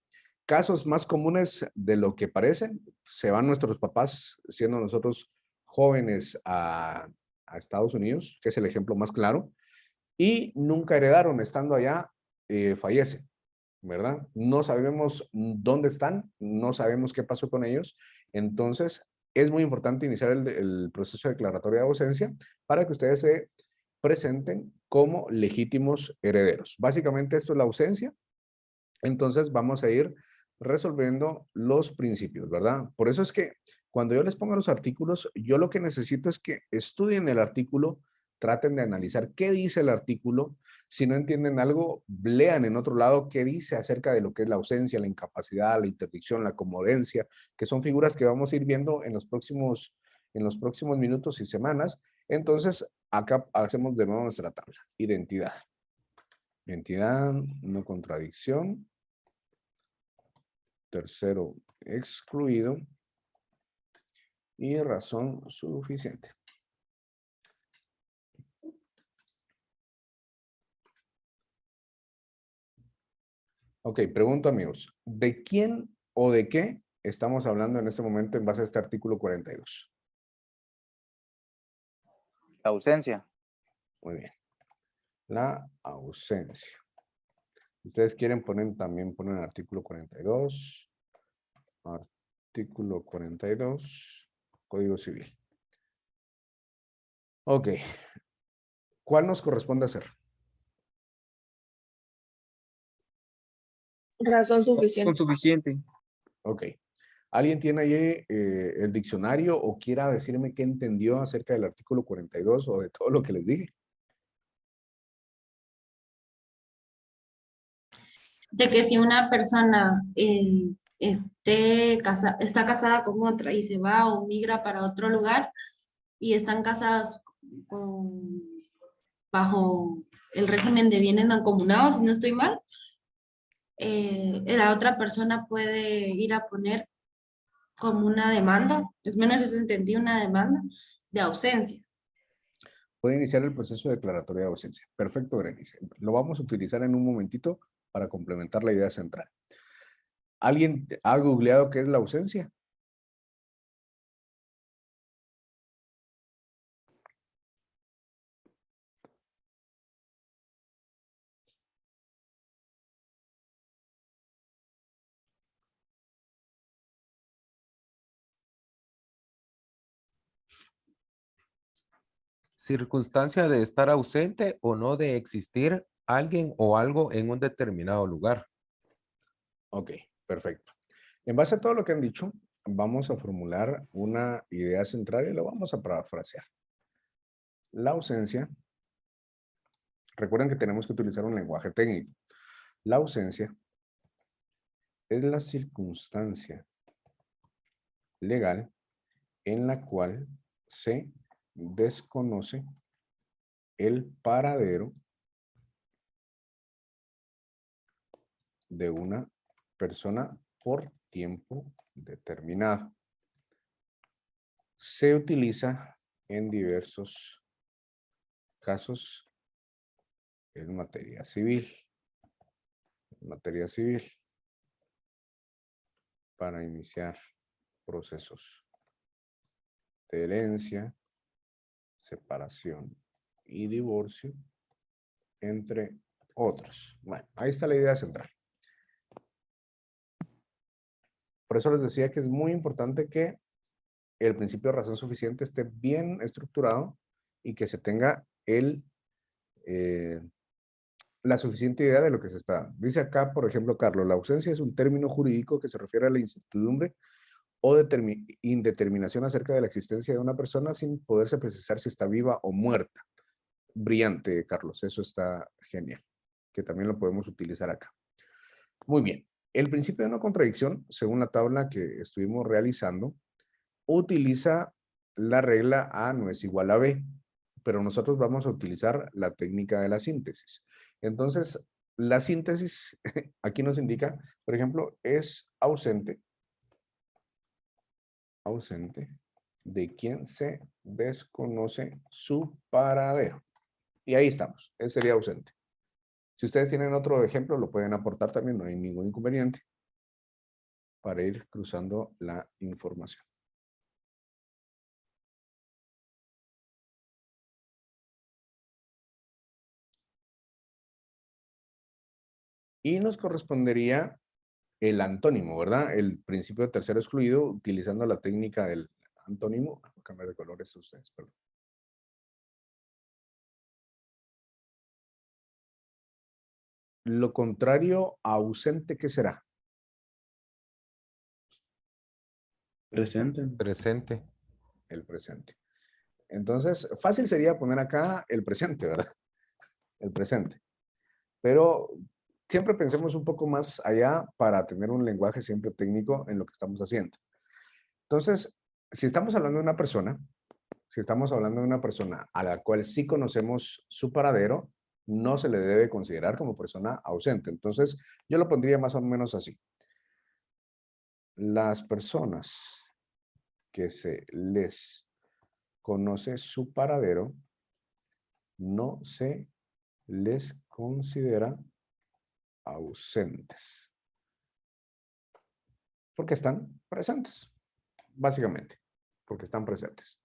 Casos más comunes de lo que parecen, se van nuestros papás, siendo nosotros jóvenes a Estados Unidos, que es el ejemplo más claro, y nunca heredaron, estando allá, fallece, ¿verdad? No sabemos dónde están, no sabemos qué pasó con ellos, entonces es muy importante iniciar el proceso de declaratoria de ausencia para que ustedes se presenten como legítimos herederos. Básicamente esto es la ausencia, entonces vamos a ir resolviendo los principios, ¿verdad? Por eso es que cuando yo les pongo los artículos, yo lo que necesito es que estudien el artículo, traten de analizar qué dice el artículo. Si no entienden algo, lean en otro lado qué dice acerca de lo que es la ausencia, la incapacidad, la interdicción, la comodencia, que son figuras que vamos a ir viendo en los próximos minutos y semanas. Entonces, acá hacemos de nuevo nuestra tabla. Identidad. Identidad, no contradicción. Tercero, excluido. Y razón suficiente. Ok, pregunto amigos, ¿de quién o de qué estamos hablando en este momento en base a este artículo 42? La ausencia. Muy bien. La ausencia. Ustedes quieren poner, también ponen el artículo 42. Artículo 42. Código Civil. Ok. ¿Cuál nos corresponde hacer? Razón Con suficiente. suficiente. Ok. ¿Alguien tiene ahí el diccionario o quiera decirme qué entendió acerca del artículo 42 o de todo lo que les dije? de que si una persona está casada con otra y se va o migra para otro lugar y están casados bajo el régimen de bienes mancomunados, si no estoy mal, la otra persona puede ir a poner como una demanda, al menos eso entendí, una demanda de ausencia. Puede iniciar el proceso declaratorio de ausencia. Perfecto, Berenice. Lo vamos a utilizar en un momentito para complementar la idea central. ¿Alguien ha googleado qué es la ausencia? Circunstancia de estar ausente o no de existir alguien o algo en un determinado lugar. Ok, perfecto. En base a todo lo que han dicho, vamos a formular una idea central y lo vamos a parafrasear. La ausencia, recuerden que tenemos que utilizar un lenguaje técnico. La ausencia es la circunstancia legal en la cual se desconoce el paradero de una persona por tiempo determinado. Se utiliza en diversos casos en materia civil. Para iniciar procesos de herencia, separación y divorcio, entre otros. Bueno, ahí está la idea central. Por eso les decía que es muy importante que el principio de razón suficiente esté bien estructurado y que se tenga la suficiente idea de lo que se está dando. Dice acá, por ejemplo, Carlos, la ausencia es un término jurídico que se refiere a la incertidumbre o indeterminación acerca de la existencia de una persona sin poderse precisar si está viva o muerta. Brillante, Carlos, eso está genial, que también lo podemos utilizar acá. Muy bien, el principio de no contradicción, según la tabla que estuvimos realizando, utiliza la regla A no es igual a B, pero nosotros vamos a utilizar la técnica de la síntesis. Entonces, la síntesis aquí nos indica, por ejemplo, es ausente de quien se desconoce su paradero. Y ahí estamos, ese sería ausente. Si ustedes tienen otro ejemplo, lo pueden aportar también, no hay ningún inconveniente para ir cruzando la información. Y nos correspondería el antónimo, ¿verdad? El principio de tercero excluido utilizando la técnica del antónimo. Voy a cambiar de colores a ustedes, perdón. Lo contrario a ausente, ¿qué será? Presente. Presente. El presente. Entonces, fácil sería poner acá el presente, ¿verdad? El presente. Pero siempre pensemos un poco más allá para tener un lenguaje siempre técnico en lo que estamos haciendo. Entonces, si estamos hablando de una persona, a la cual sí conocemos su paradero, no se le debe considerar como persona ausente. Entonces, yo lo pondría más o menos así. Las personas que se les conoce su paradero, no se les considera ausentes. Porque están presentes, básicamente, porque están presentes.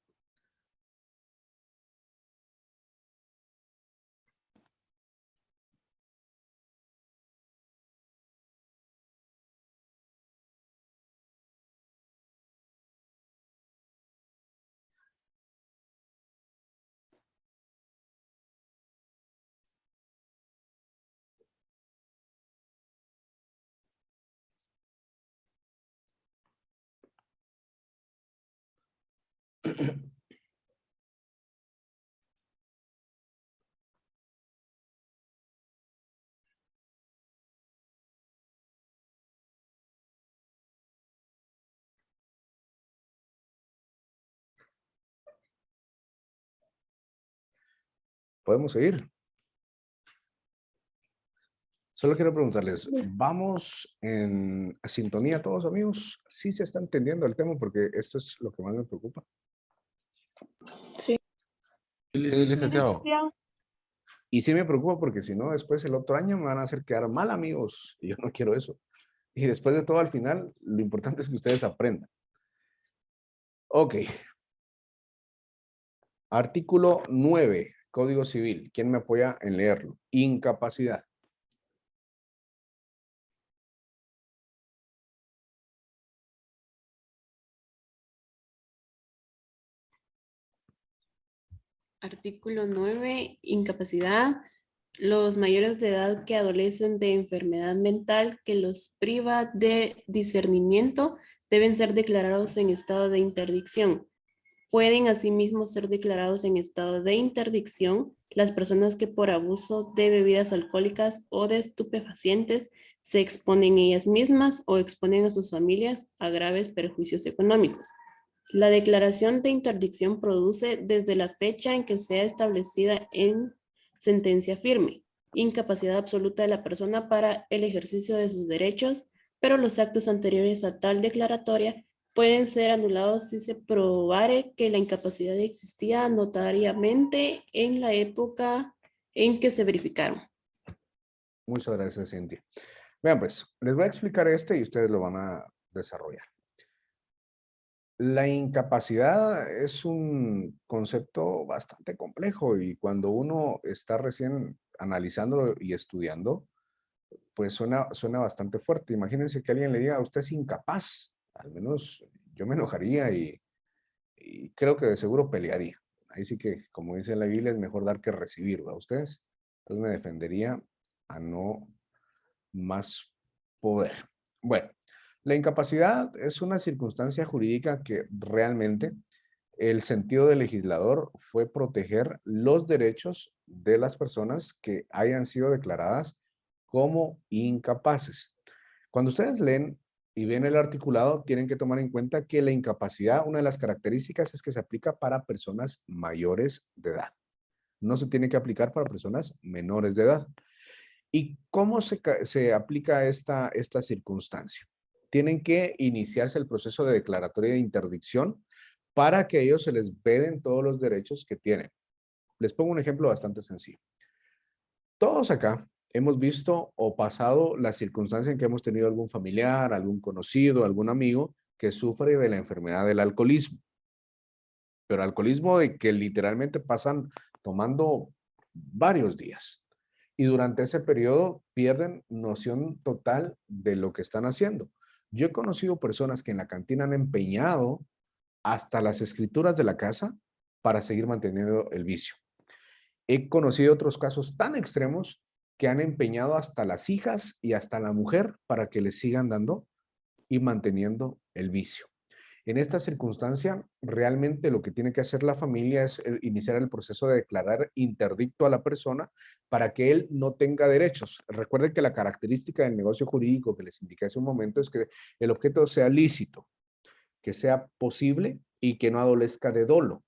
Podemos seguir. Solo quiero preguntarles, ¿vamos en sintonía todos, amigos? ¿Sí se está entendiendo el tema? Porque esto es lo que más me preocupa. Sí, licenciado. Y sí me preocupa porque si no, después el otro año me van a hacer quedar mal, amigos. Y yo no quiero eso. Y después de todo, al final, lo importante es que ustedes aprendan. Ok. Artículo 9, Código Civil. ¿Quién me apoya en leerlo? Incapacidad. Artículo 9, incapacidad. Los mayores de edad que adolecen de enfermedad mental que los priva de discernimiento deben ser declarados en estado de interdicción. Pueden asimismo ser declarados en estado de interdicción las personas que por abuso de bebidas alcohólicas o de estupefacientes se exponen ellas mismas o exponen a sus familias a graves perjuicios económicos. La declaración de interdicción produce desde la fecha en que sea establecida en sentencia firme, incapacidad absoluta de la persona para el ejercicio de sus derechos, pero los actos anteriores a tal declaratoria pueden ser anulados si se probare que la incapacidad existía notariamente en la época en que se verificaron. Muchas gracias, Cintia. Vean, pues, les voy a explicar y ustedes lo van a desarrollar. La incapacidad es un concepto bastante complejo y cuando uno está recién analizándolo y estudiando, pues suena bastante fuerte. Imagínense que alguien le diga, usted es incapaz. Al menos yo me enojaría y creo que de seguro pelearía. Ahí sí que, como dice la Biblia, es mejor dar que recibir, ¿verdad? Ustedes. Entonces me defendería a no más poder. Bueno, la incapacidad es una circunstancia jurídica que realmente el sentido del legislador fue proteger los derechos de las personas que hayan sido declaradas como incapaces. Cuando ustedes leen y ven el articulado, tienen que tomar en cuenta que la incapacidad, una de las características es que se aplica para personas mayores de edad. No se tiene que aplicar para personas menores de edad. ¿Y cómo se aplica esta circunstancia? Tienen que iniciarse el proceso de declaratoria de interdicción para que ellos se les veden todos los derechos que tienen. Les pongo un ejemplo bastante sencillo. Todos acá hemos visto o pasado la circunstancia en que hemos tenido algún familiar, algún conocido, algún amigo que sufre de la enfermedad del alcoholismo. Pero alcoholismo de que literalmente pasan tomando varios días. Y durante ese periodo pierden noción total de lo que están haciendo. Yo he conocido personas que en la cantina han empeñado hasta las escrituras de la casa para seguir manteniendo el vicio. He conocido otros casos tan extremos que han empeñado hasta las hijas y hasta la mujer para que les sigan dando y manteniendo el vicio. En esta circunstancia, realmente lo que tiene que hacer la familia es iniciar el proceso de declarar interdicto a la persona para que él no tenga derechos. Recuerden que la característica del negocio jurídico que les indiqué hace un momento es que el objeto sea lícito, que sea posible y que no adolezca de dolo.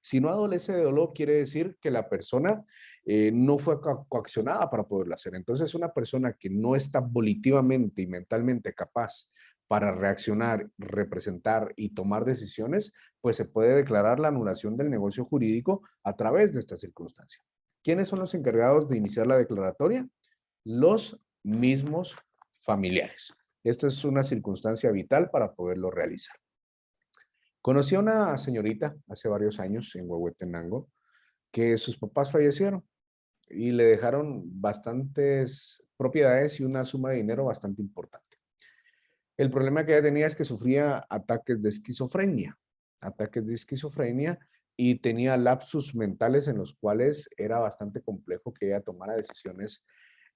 Si no adolece de dolo, quiere decir que la persona no fue coaccionada para poderlo hacer. Entonces, una persona que no está volitivamente y mentalmente capaz para reaccionar, representar y tomar decisiones, pues se puede declarar la anulación del negocio jurídico a través de esta circunstancia. ¿Quiénes son los encargados de iniciar la declaratoria? Los mismos familiares. Esto es una circunstancia vital para poderlo realizar. Conocí a una señorita hace varios años en Huehuetenango que sus papás fallecieron y le dejaron bastantes propiedades y una suma de dinero bastante importante. El problema que ella tenía es que sufría ataques de esquizofrenia y tenía lapsus mentales en los cuales era bastante complejo que ella tomara decisiones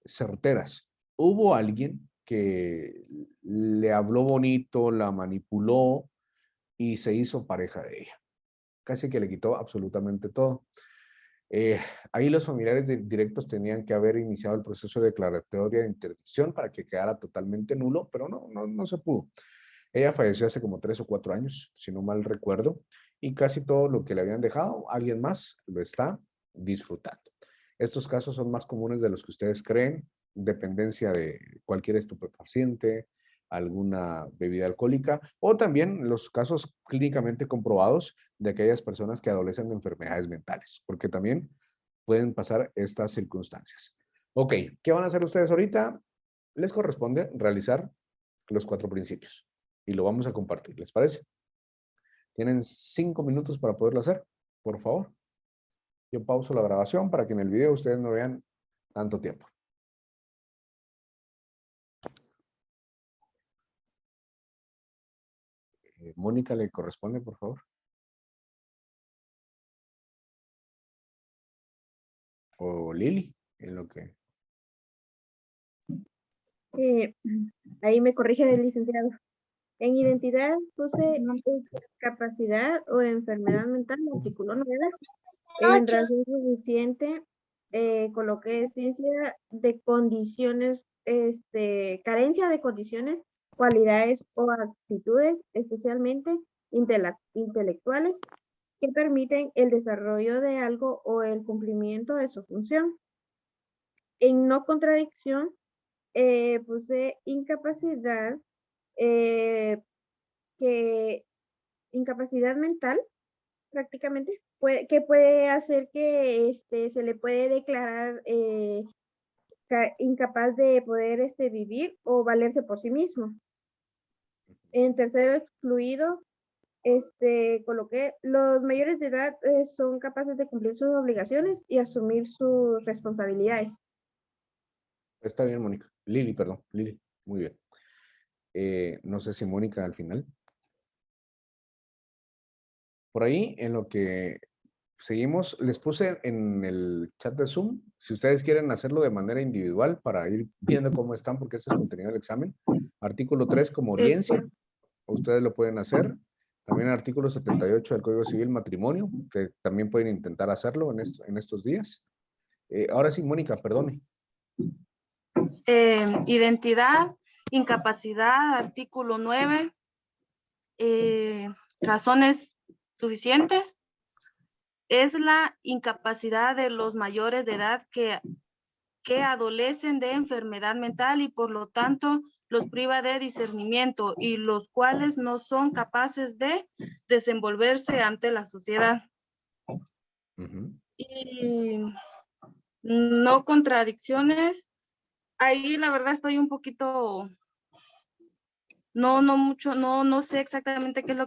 certeras. Hubo alguien que le habló bonito, la manipuló y se hizo pareja de ella. Casi que le quitó absolutamente todo. Ahí los familiares directos tenían que haber iniciado el proceso de declaratoria de interdicción para que quedara totalmente nulo, pero no se pudo. Ella falleció hace como 3 o 4 años, si no mal recuerdo, y casi todo lo que le habían dejado, alguien más lo está disfrutando. Estos casos son más comunes de los que ustedes creen, dependencia de cualquier estupefaciente, alguna bebida alcohólica, o también los casos clínicamente comprobados de aquellas personas que adolecen de enfermedades mentales, porque también pueden pasar estas circunstancias. Ok, ¿qué van a hacer ustedes ahorita? Les corresponde realizar los 4 principios y lo vamos a compartir, ¿les parece? Tienen 5 minutos para poderlo hacer, por favor. Yo pauso la grabación para que en el video ustedes no vean tanto tiempo. Mónica, ¿le corresponde, por favor? O Lili, en lo que... Ahí me corrige el licenciado. En identidad puse discapacidad o enfermedad mental, artículo 9. En razón suficiente coloqué ciencia de condiciones, carencia de condiciones, cualidades o actitudes, especialmente intelectuales, que permiten el desarrollo de algo o el cumplimiento de su función. En no contradicción, puse incapacidad, incapacidad mental, prácticamente, que puede hacer que se le puede declarar incapaz de poder vivir o valerse por sí mismo. En tercero excluido, coloqué los mayores de edad son capaces de cumplir sus obligaciones y asumir sus responsabilidades. Está bien, Mónica. Lili, perdón. Lili, muy bien. No sé si Mónica al final. Por ahí, en lo que seguimos, les puse en el chat de Zoom, si ustedes quieren hacerlo de manera individual para ir viendo cómo están, porque este es contenido del examen. Artículo 3 como audiencia, ustedes lo pueden hacer. También el artículo 78 del Código Civil, matrimonio, que también pueden intentar hacerlo en estos días. Ahora sí, Mónica, perdone. Identidad, incapacidad, artículo 9, razones suficientes. Es la incapacidad de los mayores de edad que adolecen de enfermedad mental y por lo tanto los priva de discernimiento y los cuales no son capaces de desenvolverse ante la sociedad. Y no contradicciones. Ahí la verdad estoy un poquito, no sé exactamente qué es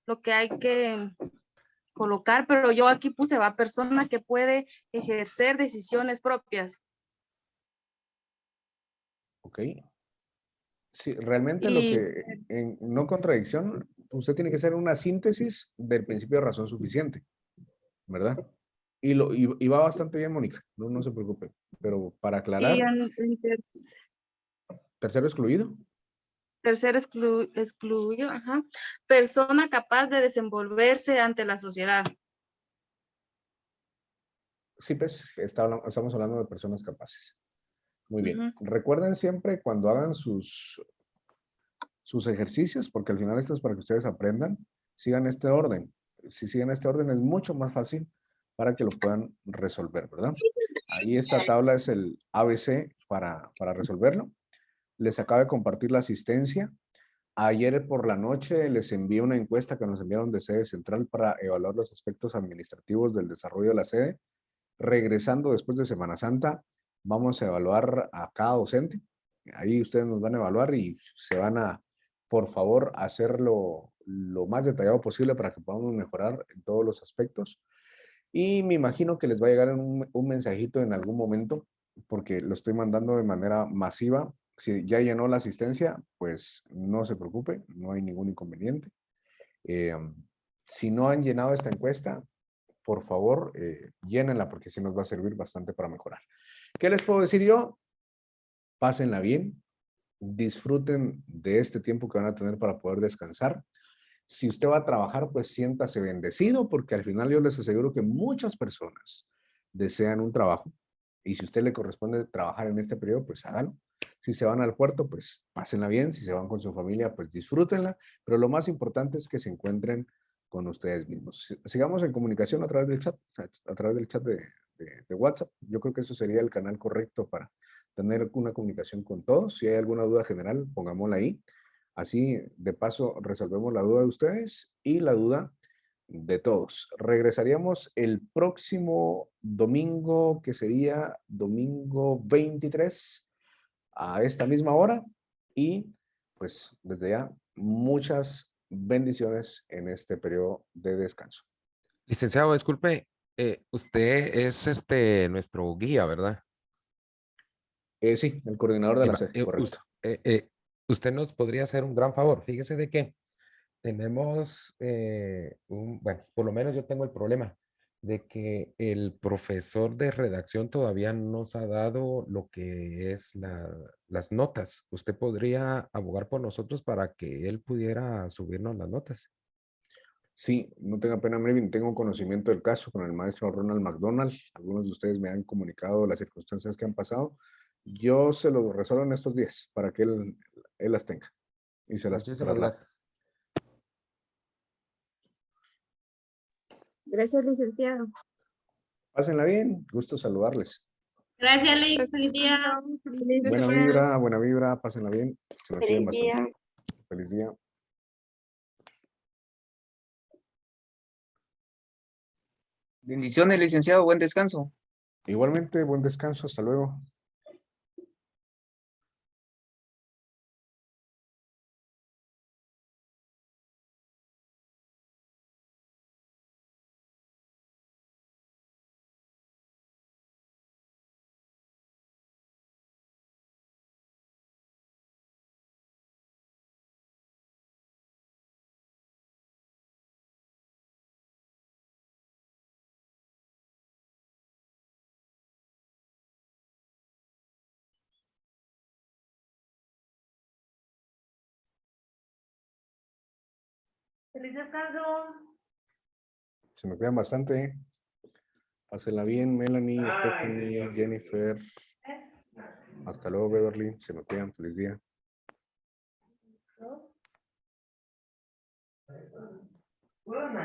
lo que hay que colocar, pero yo aquí puse persona que puede ejercer decisiones propias. Ok. Sí, realmente lo que, en no contradicción, usted tiene que hacer una síntesis del principio de razón suficiente, ¿verdad? Y va bastante bien, Mónica, no se preocupe. Pero para aclarar, tercero excluido. Tercero excluido, ajá. Persona capaz de desenvolverse ante la sociedad. Sí, pues, estamos hablando de personas capaces. Muy bien. Recuerden siempre cuando hagan sus ejercicios, porque al final esto es para que ustedes aprendan, sigan este orden. Si siguen este orden es mucho más fácil para que lo puedan resolver, ¿verdad? Ahí esta tabla es el ABC para resolverlo. Les acabo de compartir la asistencia. Ayer por la noche les envié una encuesta que nos enviaron de sede central para evaluar los aspectos administrativos del desarrollo de la sede. Regresando después de Semana Santa, vamos a evaluar a cada docente. Ahí ustedes nos van a evaluar y se van a, por favor, hacerlo lo más detallado posible para que podamos mejorar en todos los aspectos. Y me imagino que les va a llegar un mensajito en algún momento, porque lo estoy mandando de manera masiva. Si ya llenó la asistencia, pues no se preocupe, no hay ningún inconveniente. Si no han llenado esta encuesta, por favor, llénenla porque sí nos va a servir bastante para mejorar. ¿Qué les puedo decir yo? Pásenla bien, disfruten de este tiempo que van a tener para poder descansar. Si usted va a trabajar, pues siéntase bendecido porque al final yo les aseguro que muchas personas desean un trabajo y si a usted le corresponde trabajar en este periodo, pues hágalo. Si se van al puerto, pues pásenla bien. Si se van con su familia, pues disfrútenla. Pero lo más importante es que se encuentren con ustedes mismos. Sigamos en comunicación a través del chat, de WhatsApp. Yo creo que eso sería el canal correcto para tener una comunicación con todos. Si hay alguna duda general, pongámosla ahí. Así, de paso, resolvemos la duda de ustedes y la duda de todos. Regresaríamos el próximo domingo, que sería domingo 23, a esta misma hora. Y pues desde ya, muchas bendiciones en este periodo de descanso. Licenciado, disculpe, usted es nuestro guía, ¿verdad? Sí, el coordinador de la Eva, sede, correcto. usted nos podría hacer un gran favor. Fíjese de que tenemos, bueno, por lo menos yo tengo el problema de que el profesor de redacción todavía nos ha dado lo que es las notas. ¿Usted podría abogar por nosotros para que él pudiera subirnos las notas? Sí, no tenga pena, Melvin, tengo conocimiento del caso con el maestro Ronald McDonald. Algunos de ustedes me han comunicado las circunstancias que han pasado. Yo se lo resuelvo en estos días para que él las tenga y se las Muchísimas traslade. gracias. Gracias, licenciado. Pásenla bien, gusto saludarles. Gracias, Liz. Feliz día. Buena vibra, pásenla bien. Se me cuiden Feliz día. bastante. Feliz día. Bendiciones, licenciado. Buen descanso. Igualmente, buen descanso. Hasta luego. Feliz descanso. Se me cuidan bastante. Pásenla bien, Melanie, Stephanie, Jennifer. Hasta luego, Beverly. Se me cuidan. Feliz día. Bueno,